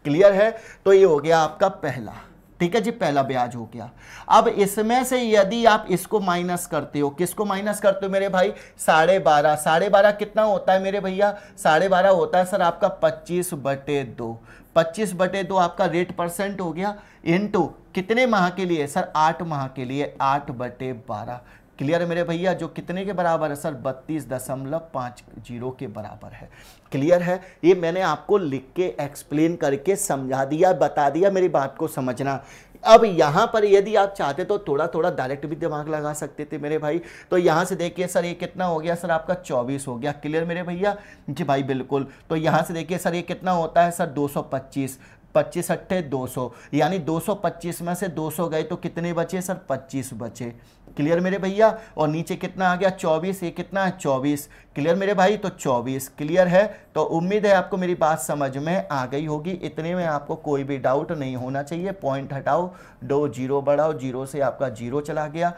क्लियर है, तो ये हो गया आपका पहला। ठीक है जी, पहला ब्याज हो गया। अब इसमें से यदि आप इसको माइनस करते हो, किसको माइनस करते हो मेरे भाई, 12.5। 12.5 कितना होता है मेरे भैया, 12.5 होता है सर आपका 25/2। 25/2 आपका रेट % हो गया, इनटू कितने माह के लिए सर, 8 माह के लिए 8/12। क्लियर है मेरे भैया, जो कितने के बराबर है सर 32.50 के बराबर है। क्लियर है, ये मैंने आपको लिख के एक्सप्लेन करके समझा दिया, बता दिया, मेरी बात को समझना। अब यहाँ पर यदि आप चाहते तो थोड़ा थोड़ा डायरेक्ट भी दिमाग लगा सकते थे मेरे भाई। तो यहाँ से देखिए सर ये कितना हो गया सर आपका 24 हो गया। क्लियर मेरे भैया जी भाई बिल्कुल। तो यहाँ से देखिए सर ये कितना होता है सर 225, 25 अट्ठे 200, यानी 225 में से 200 गए तो कितने बचे सर 25 बचे। क्लियर मेरे भैया, और नीचे कितना आ गया 24, ये कितना है 24। क्लियर मेरे भाई, तो 24। क्लियर है, तो उम्मीद है आपको मेरी बात समझ में आ गई होगी। इतने में आपको कोई भी डाउट नहीं होना चाहिए। पॉइंट हटाओ, 2 जीरो बढ़ाओ, जीरो से आपका जीरो चला गया।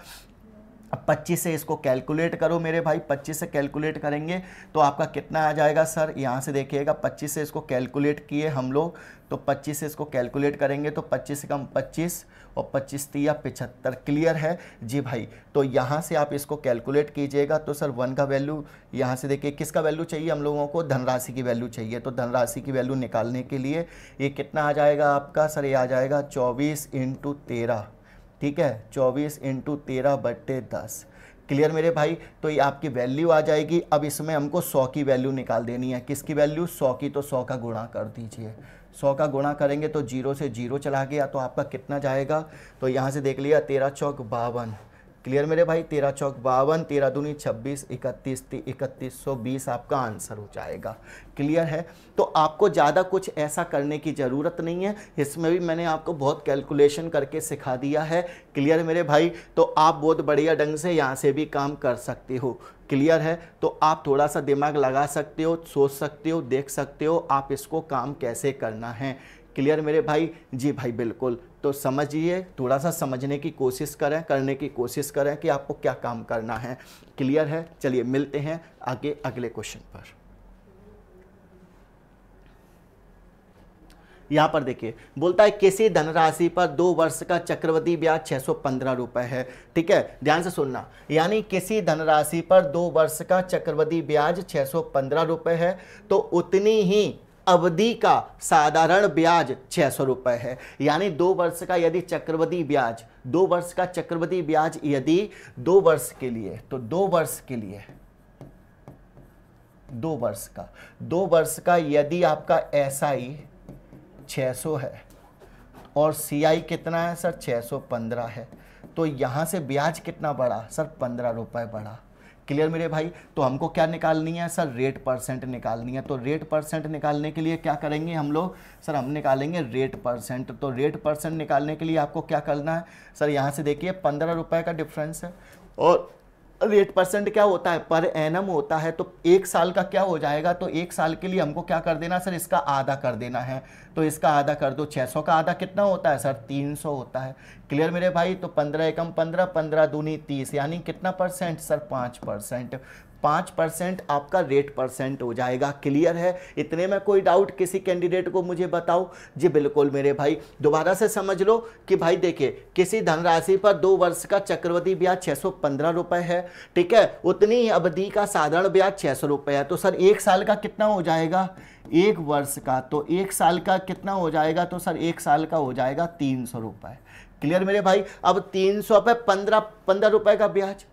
अब 25 से इसको कैलकुलेट करो मेरे भाई, 25 से कैलकुलेट करेंगे तो आपका कितना आ जाएगा सर, यहाँ से देखिएगा 25 से इसको कैलकुलेट किए हम लोग, तो 25 से इसको कैलकुलेट करेंगे तो 25 से कम 25 और 25 तिया 75। क्लियर है जी भाई, तो यहाँ से आप इसको कैलकुलेट कीजिएगा तो सर 1 का वैल्यू, यहाँ से देखिए किसका वैल्यू चाहिए हम लोगों को, धनराशि की वैल्यू चाहिए। तो धनराशि की वैल्यू निकालने के लिए ये कितना आ जाएगा आपका सर, ये आ जाएगा 24 × 13। ठीक है, 24 × 13/10। क्लियर मेरे भाई, तो ये आपकी वैल्यू आ जाएगी। अब इसमें हमको 100 की वैल्यू निकाल देनी है। किसकी वैल्यू, 100 की, तो 100 का गुणा कर दीजिए। 100 का गुणा करेंगे तो जीरो से जीरो चला गया, तो आपका कितना जाएगा, तो यहाँ से देख लिया 13 चौक 52। क्लियर मेरे भाई, 13 चौक 52, 13 दूनी 26, 31 3120 आपका आंसर हो जाएगा। क्लियर है, तो आपको ज़्यादा कुछ ऐसा करने की ज़रूरत नहीं है। इसमें भी मैंने आपको बहुत कैलकुलेशन करके सिखा दिया है। क्लियर मेरे भाई, तो आप बहुत बढ़िया ढंग से यहाँ से भी काम कर सकते हो। क्लियर है, तो आप थोड़ा सा दिमाग लगा सकते हो, सोच सकते हो, देख सकते हो आप इसको काम कैसे करना है। क्लियर मेरे भाई जी भाई बिल्कुल, तो समझिए, थोड़ा सा समझने की कोशिश करें, करने की कोशिश करें कि आपको क्या काम करना है। क्लियर है, चलिए मिलते हैं आगे अगले क्वेश्चन पर। यहां पर देखिए, बोलता है किसी धनराशि पर 2 वर्ष का चक्रवृद्धि ब्याज 615 रुपए है। ठीक है, ध्यान से सुनना, यानी किसी धनराशि पर 2 वर्ष का चक्रवृद्धि ब्याज 615 रुपए है, तो उतनी ही अवधि का साधारण ब्याज 600 रुपए है। यानी 2 वर्ष का यदि चक्रवृद्धि ब्याज, 2 वर्ष का चक्रवृद्धि ब्याज यदि 2 वर्ष के लिए, तो 2 वर्ष के लिए 2 वर्ष का यदि आपका SI 600 है और CI कितना है सर 615 है, तो यहां से ब्याज कितना बढ़ा सर 15 रुपए बढ़ा। क्लियर मेरे भाई, तो हमको क्या निकालनी है सर, रेट परसेंट निकालनी है। तो रेट परसेंट निकालने के लिए क्या करेंगे हम लोग सर, हम निकालेंगे रेट परसेंट। तो रेट परसेंट निकालने के लिए आपको क्या करना है सर, यहाँ से देखिए 15 रुपए का डिफरेंस है, और रेट परसेंट क्या होता है, पर एनम होता है। तो 1 साल का क्या हो जाएगा, तो 1 साल के लिए हमको क्या कर देना सर, इसका आधा कर देना है। तो इसका आधा कर दो, 600 का आधा कितना होता है सर 300 होता है। क्लियर मेरे भाई, तो 15 एकम 15, 15 दूनी 30, यानी कितना परसेंट सर 5%। 5% आपका रेट परसेंट हो जाएगा। क्लियर है, इतने में कोई डाउट किसी कैंडिडेट को मुझे बताओ जी। बिल्कुल मेरे भाई, दोबारा से समझ लो कि भाई देखिए, किसी धनराशि पर 2 वर्ष का चक्रवृद्धि ब्याज 615 रुपए है। ठीक है, उतनी ही अवधि का साधारण ब्याज 600 रुपए है। तो सर 1 साल का कितना हो जाएगा, 1 वर्ष का, तो 1 साल का कितना हो जाएगा, तो सर 1 साल का हो जाएगा 300 रुपए। क्लियर मेरे भाई, अब 300 पे 15 रुपए का ब्याज,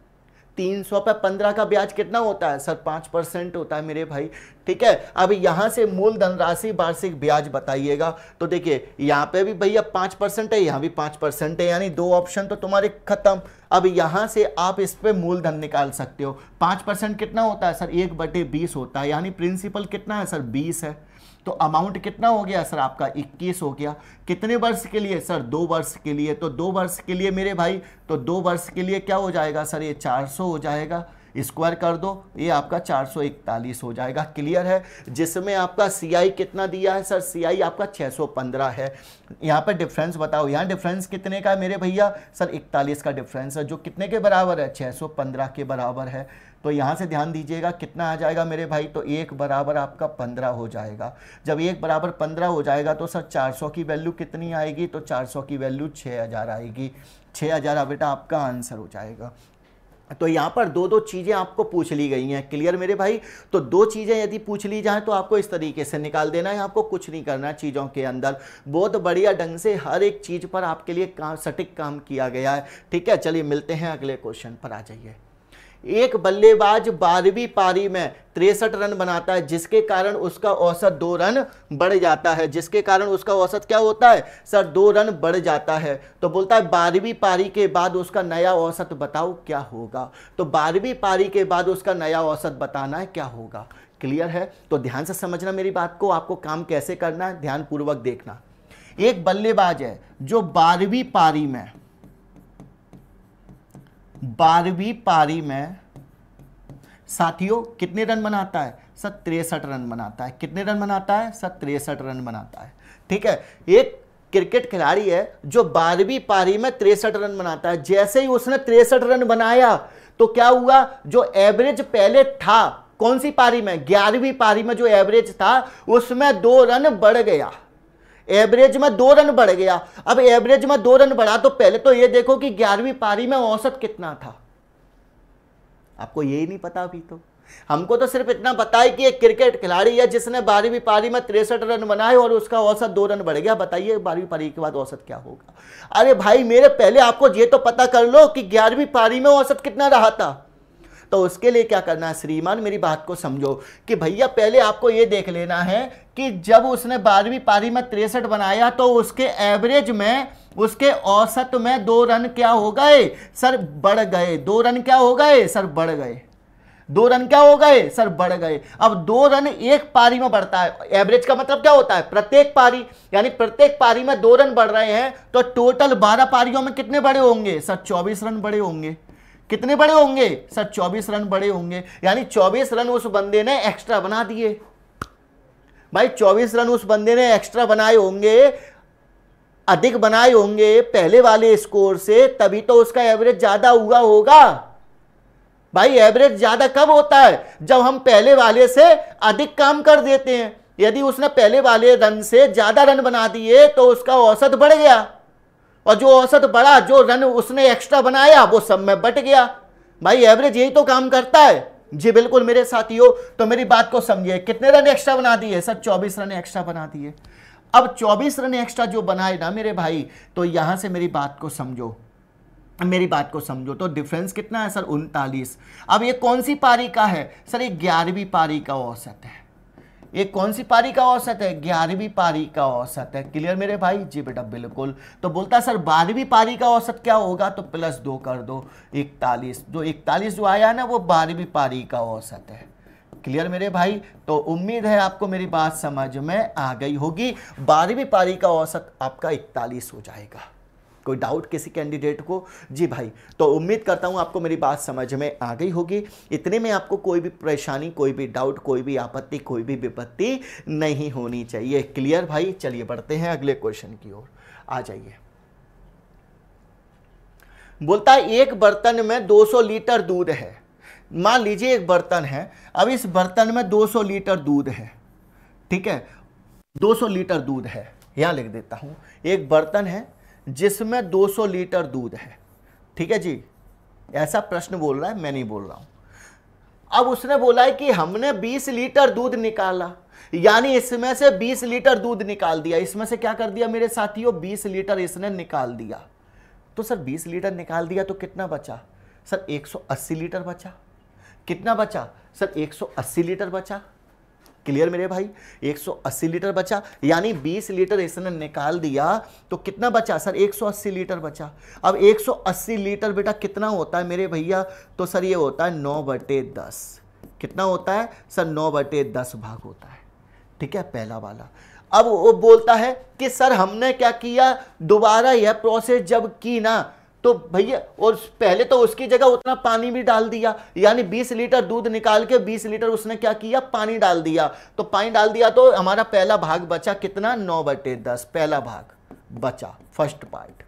300 पे 15 का ब्याज कितना होता है सर 5% होता है मेरे भाई। ठीक है, अब यहां से मूल धनराशि वार्षिक ब्याज बताइएगा। तो देखिए यहाँ पे भी भैया 5% है, यहाँ भी 5% है, यानी 2 ऑप्शन तो तुम्हारे खत्म। अब यहां से आप इस पे मूलधन निकाल सकते हो। 5% कितना होता है सर 1/20 होता है, यानी प्रिंसिपल कितना है सर 20 है। तो अमाउंट कितना हो गया सर आपका 21 हो गया। कितने वर्ष के लिए सर 2 वर्ष के लिए। तो 2 वर्ष के लिए मेरे भाई, तो 2 वर्ष के लिए क्या हो जाएगा सर, ये 400 हो जाएगा, स्क्वायर कर दो, ये आपका 441 हो जाएगा। क्लियर है, जिसमें आपका CI कितना दिया है सर, CI आपका 615 है। यहाँ पर डिफरेंस बताओ, यहाँ डिफरेंस कितने का है मेरे भैया सर 41 का डिफरेंस है, जो कितने के बराबर है 615 के बराबर है। तो यहाँ से ध्यान दीजिएगा कितना आ जाएगा मेरे भाई, तो 1 बराबर आपका 15 हो जाएगा। जब 1 बराबर 15 हो जाएगा तो सर 400 की वैल्यू कितनी आएगी, तो 400 की वैल्यू 6000 आएगी। 6000 बेटा आपका आंसर हो जाएगा। तो यहां पर दो दो चीजें आपको पूछ ली गई हैं। क्लियर मेरे भाई? तो दो चीजें यदि पूछ ली जाए तो आपको इस तरीके से निकाल देना है, आपको कुछ नहीं करना चीजों के अंदर। बहुत बढ़िया ढंग से हर एक चीज पर आपके लिए सटीक काम किया गया है। ठीक है, चलिए मिलते हैं अगले क्वेश्चन पर। आ जाइए। एक बल्लेबाज 12वीं पारी में 63 रन बनाता है, जिसके कारण उसका औसत 2 रन बढ़ जाता है। जिसके कारण उसका औसत क्या होता है सर? 2 रन बढ़ जाता है। तो बोलता है 12वीं पारी के बाद उसका नया औसत बताओ क्या होगा। तो 12वीं पारी के बाद उसका नया औसत बताना है क्या होगा। क्लियर है? तो ध्यान से समझना मेरी बात को, आपको काम कैसे करना है ध्यान पूर्वक देखना। एक बल्लेबाज है जो 12वीं पारी में साथियों कितने रन बनाता है सर? 63 रन बनाता है। कितने रन बनाता है सर? 63 रन बनाता है। ठीक है, एक क्रिकेट खिलाड़ी है जो 12वीं पारी में 63 रन बनाता है। जैसे ही उसने 63 रन बनाया तो क्या हुआ? जो एवरेज पहले था कौन सी पारी में? 11वीं पारी में जो एवरेज था उसमें 2 रन बढ़ गया। एवरेज में 2 रन बढ़ गया। अब एवरेज में 2 रन बढ़ा तो पहले तो ये देखो कि 11वीं पारी में औसत कितना था। आपको यही नहीं पता अभी तो। हमको तो सिर्फ इतना पता है कि एक क्रिकेट खिलाड़ी है जिसने 12वीं पारी में 63 रन बनाए और उसका औसत 2 रन बढ़ गया। बताइए 12वीं पारी के बाद औसत क्या होगा? अरे भाई मेरे पहले आपको ये तो पता कर लो कि 11वीं पारी में औसत कितना रहा था। तो उसके लिए क्या करना है श्रीमान, मेरी बात को समझो कि भैया पहले आपको यह देख लेना है कि जब उसने 12वीं पारी में 63 बनाया तो उसके एवरेज में, उसके औसत में 2 रन क्या हो गए सर? बढ़ गए। 2 रन क्या हो गए सर? बढ़ गए। 2 रन क्या हो गए सर? बढ़ गए। अब 2 रन एक पारी में बढ़ता है। एवरेज का मतलब क्या होता है? प्रत्येक पारी, यानी प्रत्येक पारी में 2 रन बढ़ रहे हैं तो टोटल 12 पारियों में कितने बड़े होंगे सर? 24 रन बड़े होंगे। कितने बड़े होंगे सर? 24 रन बड़े होंगे। यानी 24 रन उस बंदे ने एक्स्ट्रा बना दिए। भाई 24 रन उस बंदे ने एक्स्ट्रा बनाए होंगे, अधिक बनाए होंगे पहले वाले स्कोर से, तभी तो उसका एवरेज ज्यादा हुआ होगा। भाई एवरेज ज्यादा कब होता है? जब हम पहले वाले से अधिक काम कर देते हैं। यदि उसने पहले वाले रन से ज्यादा रन बना दिए तो उसका औसत बढ़ गया, और जो औसत बढ़ा, जो रन उसने एक्स्ट्रा बनाया वो सब में बट गया। भाई एवरेज यही तो काम करता है। जी बिल्कुल मेरे साथियों, तो मेरी बात को समझिए। कितने रन एक्स्ट्रा बना दिए सर? 24 रन एक्स्ट्रा बना दिए। अब 24 रन एक्स्ट्रा जो बनाए ना मेरे भाई, तो यहां से मेरी बात को समझो, मेरी बात को समझो। तो डिफरेंस कितना है सर? 39। अब ये कौन सी पारी का है सर? ये 11वीं पारी का औसत है। ये कौन सी पारी का औसत है? 11वीं पारी का औसत है। क्लियर मेरे भाई? जी बेटा बिल्कुल। तो बोलता सर 12वीं पारी का औसत क्या होगा? तो +2 कर दो, 41। जो 41 जो आया ना वो 12वीं पारी का औसत है। क्लियर मेरे भाई? तो उम्मीद है आपको मेरी बात समझ में आ गई होगी। 12वीं पारी का औसत आपका 41 हो जाएगा। कोई डाउट किसी कैंडिडेट को? जी भाई, तो उम्मीद करता हूं आपको मेरी बात समझ में आ गई होगी। इतने में आपको कोई भी परेशानी, कोई भी डाउट, कोई भी आपत्ति, कोई भी विपत्ति नहीं होनी चाहिए। क्लियर भाई? चलिए बढ़ते हैं अगले क्वेश्चन की ओर। आ जाइए। बोलता है एक बर्तन में 200 लीटर दूध है। मान लीजिए एक बर्तन है, अब इस बर्तन में 200 लीटर दूध है। ठीक है, 200 लीटर दूध है। यहां लिख देता हूं, एक बर्तन है जिसमें 200 लीटर दूध है। ठीक है जी, ऐसा प्रश्न बोल रहा है, मैं नहीं बोल रहा हूं। अब उसने बोला है कि हमने 20 लीटर दूध निकाला, यानी इसमें से 20 लीटर दूध निकाल दिया। इसमें से क्या कर दिया मेरे साथियों? 20 लीटर इसने निकाल दिया। तो सर 20 लीटर निकाल दिया तो कितना बचा सर? 180 लीटर बचा। कितना बचा सर? 180 लीटर बचा। क्लियर मेरे भाई? 180 लीटर बचा, यानी 20 लीटर इसने निकाल दिया तो कितना बचा सर? 180 लीटर बचा। अब 180 लीटर बेटा कितना होता है मेरे भैया? तो सर ये होता है 9/10। कितना होता है सर? 9/10 भाग होता है। ठीक है, पहला वाला। अब वो बोलता है कि सर हमने क्या किया, दोबारा यह प्रोसेस जब की ना तो भैया, और पहले तो उसकी जगह उतना पानी भी डाल दिया, यानी 20 लीटर दूध निकाल के 20 लीटर उसने क्या किया? पानी डाल दिया। तो पानी डाल दिया तो हमारा पहला भाग बचा कितना? 9/10 पहला भाग बचा, फर्स्ट पार्ट।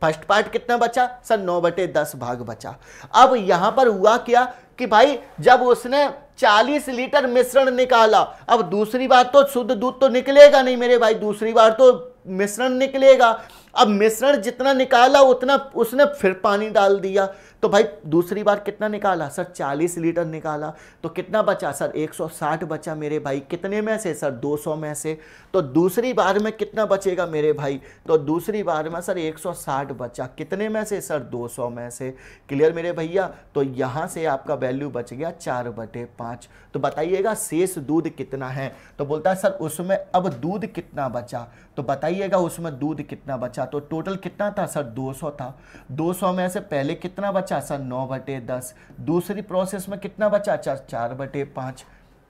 फर्स्ट पार्ट कितना बचा सर? 9/10 भाग बचा। अब यहां पर हुआ क्या कि भाई जब उसने 40 लीटर मिश्रण निकाला, अब दूसरी बार तो शुद्ध दूध तो निकलेगा नहीं मेरे भाई, दूसरी बार तो मिश्रण निकलेगा। अब मिश्रण जितना निकाला उतना उसने फिर पानी डाल दिया, तो भाई दूसरी बार कितना निकाला सर 40 लीटर निकाला, तो कितना बचा सर 160 बचा मेरे भाई, कितने में से सर 200 में से। तो दूसरी बार में कितना बचेगा मेरे भाई, तो दूसरी बार में सर 160 बचा, कितने में से सर 200 में से। क्लियर मेरे भैया, तो यहां से आपका वैल्यू बच गया 4/5। तो बताइएगा शेष दूध कितना है, तो बोलता है सर उसमें अब दूध कितना बचा, तो बताइएगा उसमें दूध कितना बचा। तो टोटल कितना था सर 200 था, 200 में से पहले कितना बचा सर 9/10, दूसरी प्रोसेस में कितना बचा 4/5।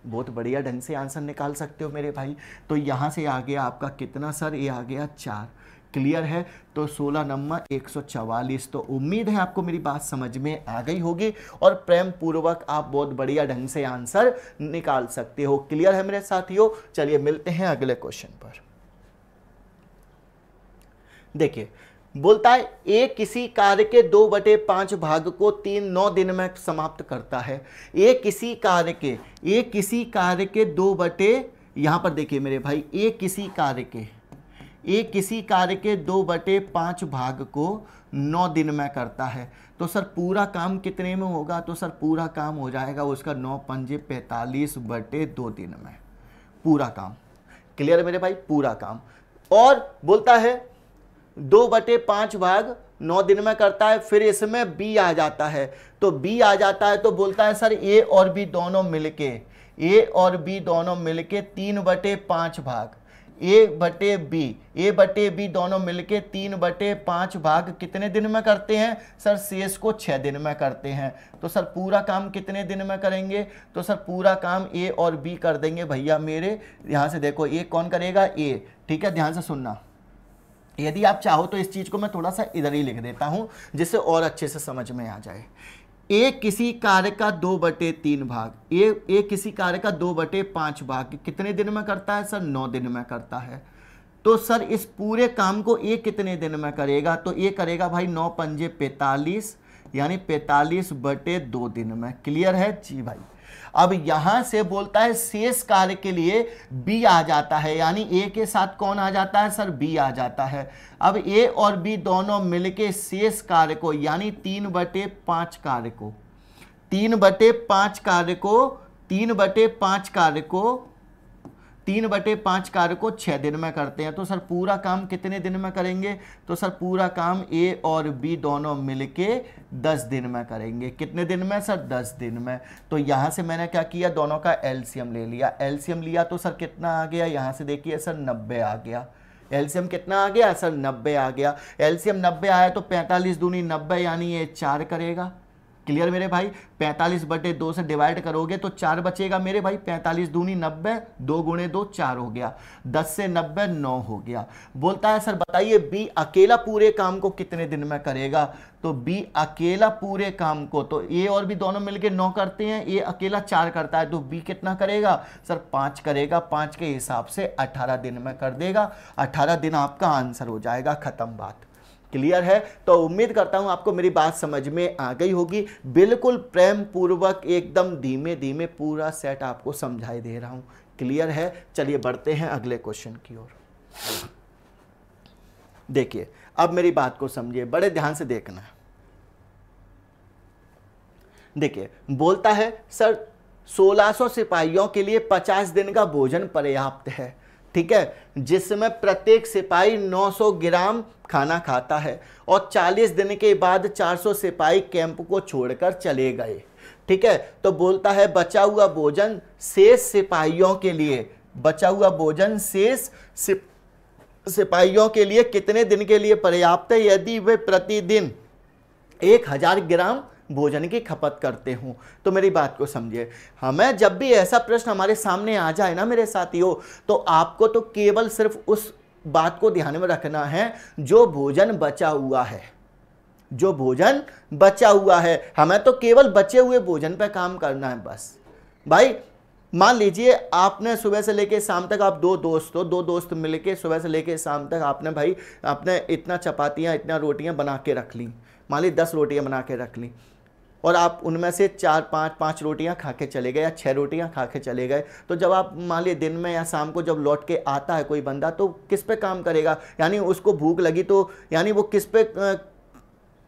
बहुत बढ़िया ढंग से आंसर निकाल सकते हो मेरे भाई। तो यहाँ से आ गया आपका कितना सर, ये आ गया 4। क्लियर है, तो 16 नंबर 144। तो उम्मीद है आपको मेरी बात समझ में आ गई होगी और प्रेम पूर्वक आप बहुत बढ़िया ढंग से आंसर निकाल सकते हो। क्लियर है मेरे साथियों, चलिए मिलते हैं अगले क्वेश्चन पर। देखिए बोलता है ए किसी कार्य के 2/5 भाग को 9 दिन में समाप्त करता है। ए किसी कार्य के 2 यहां पर देखिए मेरे भाई, ए किसी कार्य के 2/5 भाग को 9 दिन में करता है। तो सर पूरा काम कितने में होगा, तो सर पूरा काम हो जाएगा उसका 9×5 45/2 दिन में पूरा काम। क्लियर है मेरे भाई, पूरा काम। और बोलता है 2/5 भाग 9 दिन में करता है, फिर इसमें बी आ जाता है। तो बी आ जाता है तो बोलता है सर ए और बी दोनों मिलके 3/5 भाग, ए बटे बी दोनों मिलके 3/5 भाग कितने दिन में करते हैं सर, शेष को 6 दिन में करते हैं। तो सर पूरा काम कितने दिन में करेंगे, तो सर पूरा काम ए और बी कर देंगे भैया मेरे। यहां से देखो ए कौन करेगा, ए। ठीक है, ध्यान से सुनना। यदि आप चाहो तो इस चीज को मैं थोड़ा सा इधर ही लिख देता हूं जिससे और अच्छे से समझ में आ जाए। ए किसी कार्य का 2/3 भाग, ए किसी कार्य का 2/5 भाग कितने दिन में करता है सर, 9 दिन में करता है। तो सर इस पूरे काम को ए कितने दिन में करेगा, तो ए करेगा भाई 9×5 45, यानी 45/2 दिन में। क्लियर है जी भाई। अब यहां से बोलता है शेष कार्य के लिए बी आ जाता है, यानी ए के साथ कौन आ जाता है सर, बी आ जाता है। अब ए और बी दोनों मिलके शेष कार्य को यानी 3/5 कार्य को 6 दिन में करते हैं। तो सर पूरा काम कितने दिन में करेंगे, तो सर पूरा काम ए और बी दोनों मिलके 10 दिन में करेंगे। कितने दिन में सर, 10 दिन में। तो यहां से मैंने क्या किया, दोनों का एलसीएम ले लिया। एलसीएम लिया तो सर कितना आ गया, यहां से देखिए सर 90 आ गया। एलसीएम कितना आ गया सर, 90 आ गया। एलसीएम 90 आया तो 45 दूनी 90 यानी ये 4 करेगा। क्लियर मेरे भाई, 45/2 से डिवाइड करोगे तो 4 बचेगा मेरे भाई। 45 दूनी 90, 2 × 2 4 हो गया, 10 से 90 9 हो गया। बोलता है सर बताइए बी अकेला पूरे काम को कितने दिन में करेगा, तो बी अकेला पूरे काम को, तो ए और बी दोनों मिलके 9 करते हैं, ए अकेला 4 करता है, तो बी कितना करेगा सर, 5 करेगा। 5 के हिसाब से 18 दिन में कर देगा। 18 दिन आपका आंसर हो जाएगा, खत्म बात। क्लियर है, तो उम्मीद करता हूं आपको मेरी बात समझ में आ गई होगी। बिल्कुल प्रेम पूर्वक एकदम धीमे धीमे पूरा सेट आपको समझाई दे रहा हूं। क्लियर है, चलिए बढ़ते हैं अगले क्वेश्चन की ओर। देखिए अब मेरी बात को समझिए, बड़े ध्यान से देखना। देखिए बोलता है सर 1600 सिपाहियों के लिए 50 दिन का भोजन पर्याप्त है। ठीक है, जिसमें प्रत्येक सिपाही 900 ग्राम खाना खाता है और 40 दिन के बाद 400 सिपाही कैंप को छोड़कर चले गए। ठीक है, तो बोलता है बचा हुआ भोजन शेष सिपाहियों के लिए, बचा हुआ भोजन शेष सिपाहियों के लिए कितने दिन के लिए पर्याप्त है, यदि वे प्रतिदिन 1000 ग्राम भोजन की खपत करते हूं। तो मेरी बात को समझिए, हमें जब भी ऐसा प्रश्न हमारे सामने आ जाए ना मेरे साथियों, तो आपको तो केवल सिर्फ उस बात को ध्यान में रखना है जो भोजन बचा हुआ है, जो भोजन बचा हुआ है। हमें तो केवल बचे हुए भोजन पे काम करना है बस। भाई मान लीजिए आपने सुबह से लेके शाम तक, आप दो दोस्त मिलके सुबह से लेके शाम तक आपने इतना चपातियां इतना रोटियां बना के रख ली, मान ली 10 रोटियां बना के रख ली। और आप उनमें से 4-5 रोटियां खा के चले गए या 6 रोटियां खा के चले गए, तो जब आप मान लीजिए दिन में या शाम को जब लौट के आता है कोई बंदा, तो किस पे काम करेगा? यानी उसको भूख लगी तो यानी वो किस पे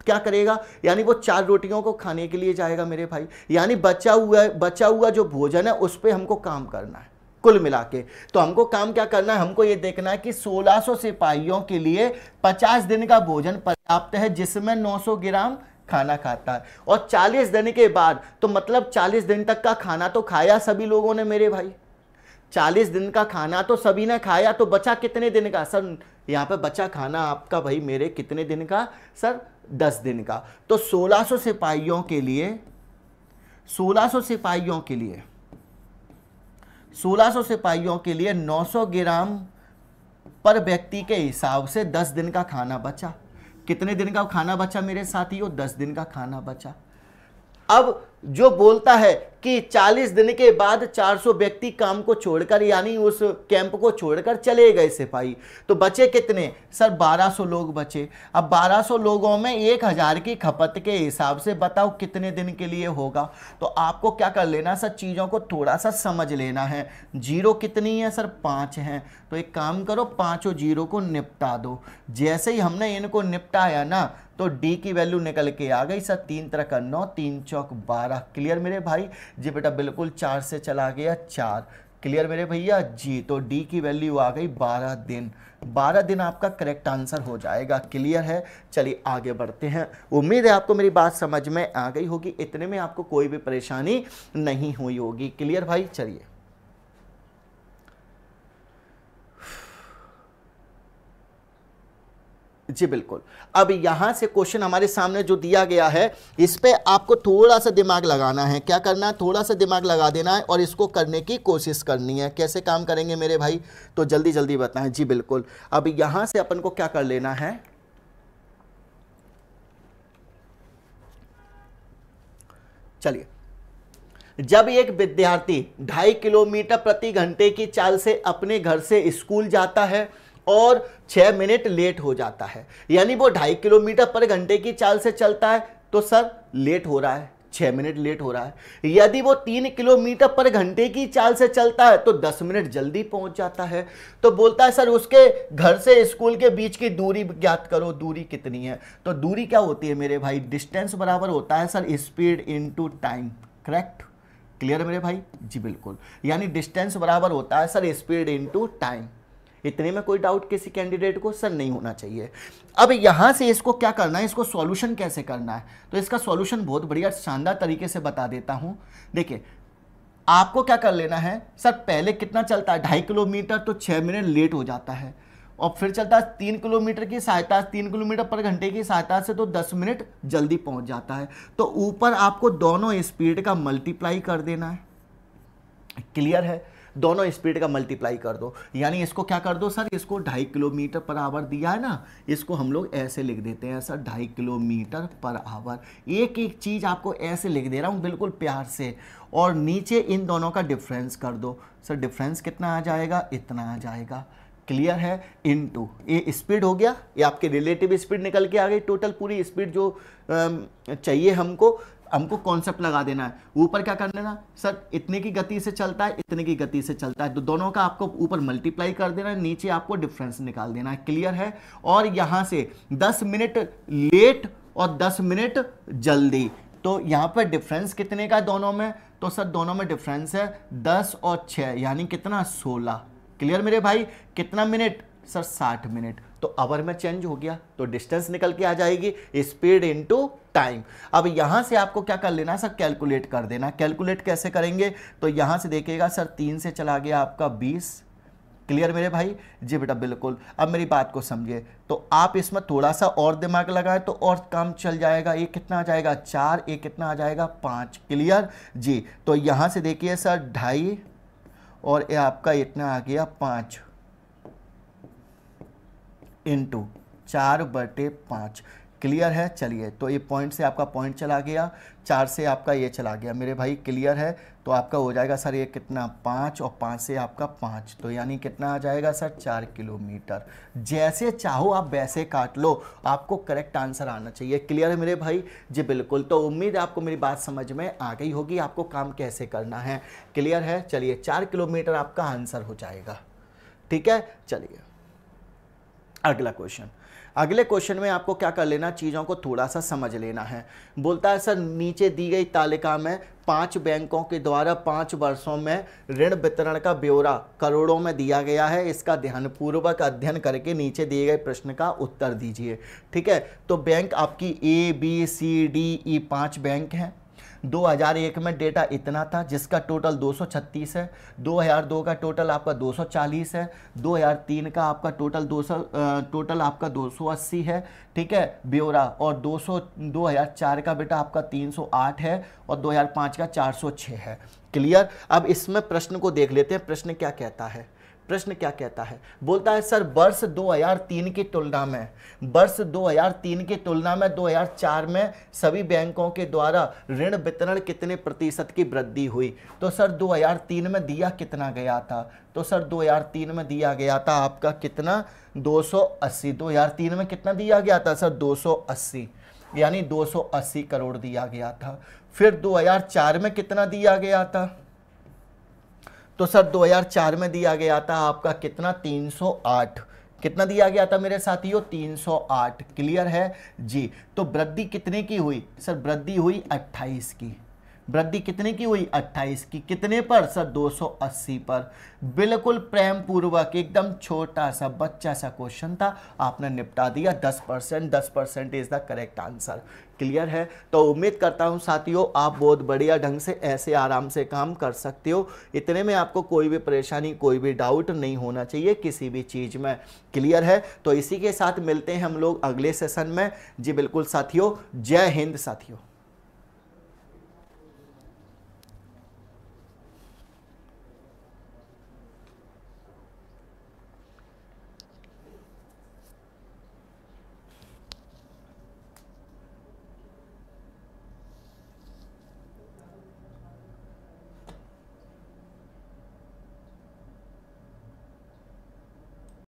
क्या करेगा? यानी वो 4 रोटियों को खाने के लिए जाएगा मेरे भाई। यानी बचा हुआ जो भोजन है उस पर हमको काम करना है कुल मिला के। तो हमको काम क्या करना है? हमको ये देखना है कि 1600 सिपाहियों के लिए 50 दिन का भोजन पर्याप्त है, जिसमें 900 ग्राम खाना खाता है। और 40 दिन के बाद, तो मतलब 40 दिन तक का खाना तो खाया सभी लोगों ने मेरे भाई, 40 दिन का खाना तो सभी ने खाया, तो बचा कितने दिन का? सर यहाँ पे बचा खाना आपका भाई मेरे कितने दिन का? सर 10 दिन का। तो 1600 सिपाहियों के लिए 1600 सिपाहियों के लिए 900 ग्राम पर व्यक्ति के हिसाब से 10 दिन का खाना बचा। कितने दिन का खाना बचा मेरे साथियों? 10 दिन का खाना बचा। अब जो बोलता है कि 40 दिन के बाद 400 व्यक्ति काम को छोड़कर यानी उस कैंप को छोड़कर चले गए सिपाही, तो बचे कितने? सर 1200 लोग बचे। अब 1200 लोगों में 1000 की खपत के हिसाब से बताओ कितने दिन के लिए होगा? तो आपको क्या कर लेना सर, चीज़ों को थोड़ा सा समझ लेना है। जीरो कितनी है सर? 5 हैं। तो एक काम करो, 5 जीरो को निपटा दो। जैसे ही हमने इनको निपटाया ना, तो डी की वैल्यू निकल के आ गई सर 3 3 का 9, 3 चौक 12। क्लियर मेरे भाई? जी बेटा बिल्कुल, 4 से चला गया 4। क्लियर मेरे भैया जी? तो डी की वैल्यू आ गई 12 दिन। 12 दिन आपका करेक्ट आंसर हो जाएगा। क्लियर है? चलिए आगे बढ़ते हैं। उम्मीद है आपको मेरी बात समझ में आ गई होगी, इतने में आपको कोई भी परेशानी नहीं हुई होगी। क्लियर भाई? चलिए जी बिल्कुल। अब यहां से क्वेश्चन हमारे सामने जो दिया गया है, इस पे आपको थोड़ा सा दिमाग लगाना है। क्या करना है? थोड़ा सा दिमाग लगा देना है और इसको करने की कोशिश करनी है। कैसे काम करेंगे मेरे भाई? तो जल्दी जल्दी बताएं। जी बिल्कुल। अब यहां से अपन को क्या कर लेना है, चलिए, जब एक विद्यार्थी 2.5 किलोमीटर प्रति घंटे की चाल से अपने घर से स्कूल जाता है और 6 मिनट लेट हो जाता है, यानी वो 2.5 किलोमीटर पर घंटे की चाल से चलता है, तो सर लेट हो रहा है, 6 मिनट लेट हो रहा है। यदि वो 3 किलोमीटर पर घंटे की चाल से चलता है तो 10 मिनट जल्दी पहुंच जाता है। तो बोलता है सर उसके घर से स्कूल के बीच की दूरी ज्ञात करो, दूरी कितनी है? तो दूरी क्या होती है मेरे भाई? डिस्टेंस बराबर होता है sir speed into time. Correct? Clear मेरे भाई? जी बिल्कुल। यानी डिस्टेंस बराबर होता है सर स्पीड इनटू टाइम। इतने में कोई डाउट किसी कैंडिडेट को सर नहीं होना चाहिए। अब यहां से इसको क्या करना है, इसको सॉल्यूशन कैसे करना है? तो इसका सॉल्यूशन बहुत बढ़िया शानदार तरीके से बता देता हूं। देखिए आपको क्या कर लेना है सर, पहले कितना चलता है? 2.5 किलोमीटर, तो 6 मिनट लेट हो जाता है। और फिर चलता है 3 किलोमीटर की सहायता, 3 किलोमीटर पर घंटे की सहायता से, तो 10 मिनट जल्दी पहुंच जाता है। तो ऊपर आपको दोनों स्पीड का मल्टीप्लाई कर देना है। क्लियर है? दोनों स्पीड का मल्टीप्लाई कर दो। यानी इसको क्या कर दो सर, इसको 2.5 किलोमीटर पर आवर दिया है ना, इसको हम लोग ऐसे लिख देते हैं सर 2.5 किलोमीटर पर आवर। एक एक चीज आपको ऐसे लिख दे रहा हूं बिल्कुल प्यार से, और नीचे इन दोनों का डिफरेंस कर दो। सर डिफरेंस कितना आ जाएगा? इतना आ जाएगा। क्लियर है? इनटू ये स्पीड हो गया, ये आपके रिलेटिव स्पीड निकल के आ गई। टोटल पूरी स्पीड जो चाहिए हमको कॉन्सेप्ट लगा देना है। ऊपर क्या कर देना सर, इतने की गति से चलता है, इतने की गति से चलता है, तो दोनों का आपको ऊपर मल्टीप्लाई कर देना है, नीचे आपको डिफरेंस निकाल देना है। क्लियर है? और यहां से 10 मिनट लेट और 10 मिनट जल्दी, तो यहां पर डिफरेंस कितने का है दोनों में? तो सर दोनों में डिफरेंस है 10 और 6, यानी कितना? 16। क्लियर मेरे भाई? कितना मिनट सर? 60 मिनट। तो आवर में चेंज हो गया, तो डिस्टेंस निकल के आ जाएगी स्पीड इनटू टाइम। अब यहां से आपको क्या कर लेना सर, कैलकुलेट कर देना। कैलकुलेट कैसे करेंगे? तो यहां से देखिएगा सर 3 से चला गया आपका 20। क्लियर मेरे भाई? जी बेटा बिल्कुल। अब मेरी बात को समझिए, तो आप इसमें थोड़ा सा और दिमाग लगाएं तो और काम चल जाएगा। ये कितना आ जाएगा? 4। ये कितना आ जाएगा? 5। क्लियर जी? तो यहां से देखिए सर 2.5 और ये आपका इतना आ गया 5 इंटू 4/5। क्लियर है। चलिए, तो ये पॉइंट से आपका पॉइंट चला गया, 4 से आपका ये चला गया मेरे भाई। क्लियर है। तो आपका हो जाएगा सर ये कितना 5 और 5 से आपका 5, तो यानी कितना आ जाएगा सर 4 किलोमीटर। जैसे चाहो आप वैसे काट लो, आपको करेक्ट आंसर आना चाहिए। क्लियर है मेरे भाई जी? बिल्कुल। तो उम्मीद है आपको मेरी बात समझ में आ गई होगी, आपको काम कैसे करना है। क्लियर है। चलिए, 4 किलोमीटर आपका आंसर हो जाएगा। ठीक है। चलिए अगला क्वेश्चन। अगले क्वेश्चन में आपको क्या कर लेना, चीज़ों को थोड़ा सा समझ लेना है। बोलता है सर नीचे दी गई तालिका में 5 बैंकों के द्वारा 5 वर्षों में ऋण वितरण का ब्यौरा करोड़ों में दिया गया है। इसका ध्यानपूर्वक अध्ययन करके नीचे दिए गए प्रश्न का उत्तर दीजिए। ठीक है। तो बैंक आपकी ABCDE 5 बैंक हैं। 2001 में डेटा इतना था, जिसका टोटल 236 है। 2002 का टोटल आपका 240 है। 2003 का आपका टोटल आपका 280 है। ठीक है, ब्यौरा। और 2004 का बेटा आपका 308 है और 2005 का 406 है। क्लियर। अब इसमें प्रश्न को देख लेते हैं, प्रश्न क्या कहता है। प्रश्न क्या कहता है, बोलता है सर वर्ष 2003 की तुलना में 2004 में सभी बैंकों के द्वारा ऋण वितरण कितने प्रतिशत की वृद्धि हुई। तो सर 2003 में दिया कितना गया था, तो सर 2003 में दिया गया था आपका कितना 280। 2003 में कितना दिया गया था सर 280, यानी 280 करोड़ दिया गया था। फिर 2004 में कितना दिया गया था, तो सर 2004 में दिया गया था आपका कितना 308। कितना दिया गया था मेरे साथियों 308। क्लियर है जी। तो वृद्धि कितने की हुई सर, वृद्धि हुई 28 की। वृद्धि कितने की हुई 28 की। कितने पर सर 280 पर। बिल्कुल प्रेम पूर्वक एकदम छोटा सा बच्चा सा क्वेश्चन था, आपने निपटा दिया। 10% is the correct answer. Clear है। तो उम्मीद करता हूं साथियों आप बहुत बढ़िया ढंग से ऐसे आराम से काम कर सकते हो। इतने में आपको कोई भी परेशानी कोई भी डाउट नहीं होना चाहिए किसी भी चीज़ में। क्लियर है। तो इसी के साथ मिलते हैं हम लोग अगले सेशन में। जी बिल्कुल साथियों, जय हिंद साथियों।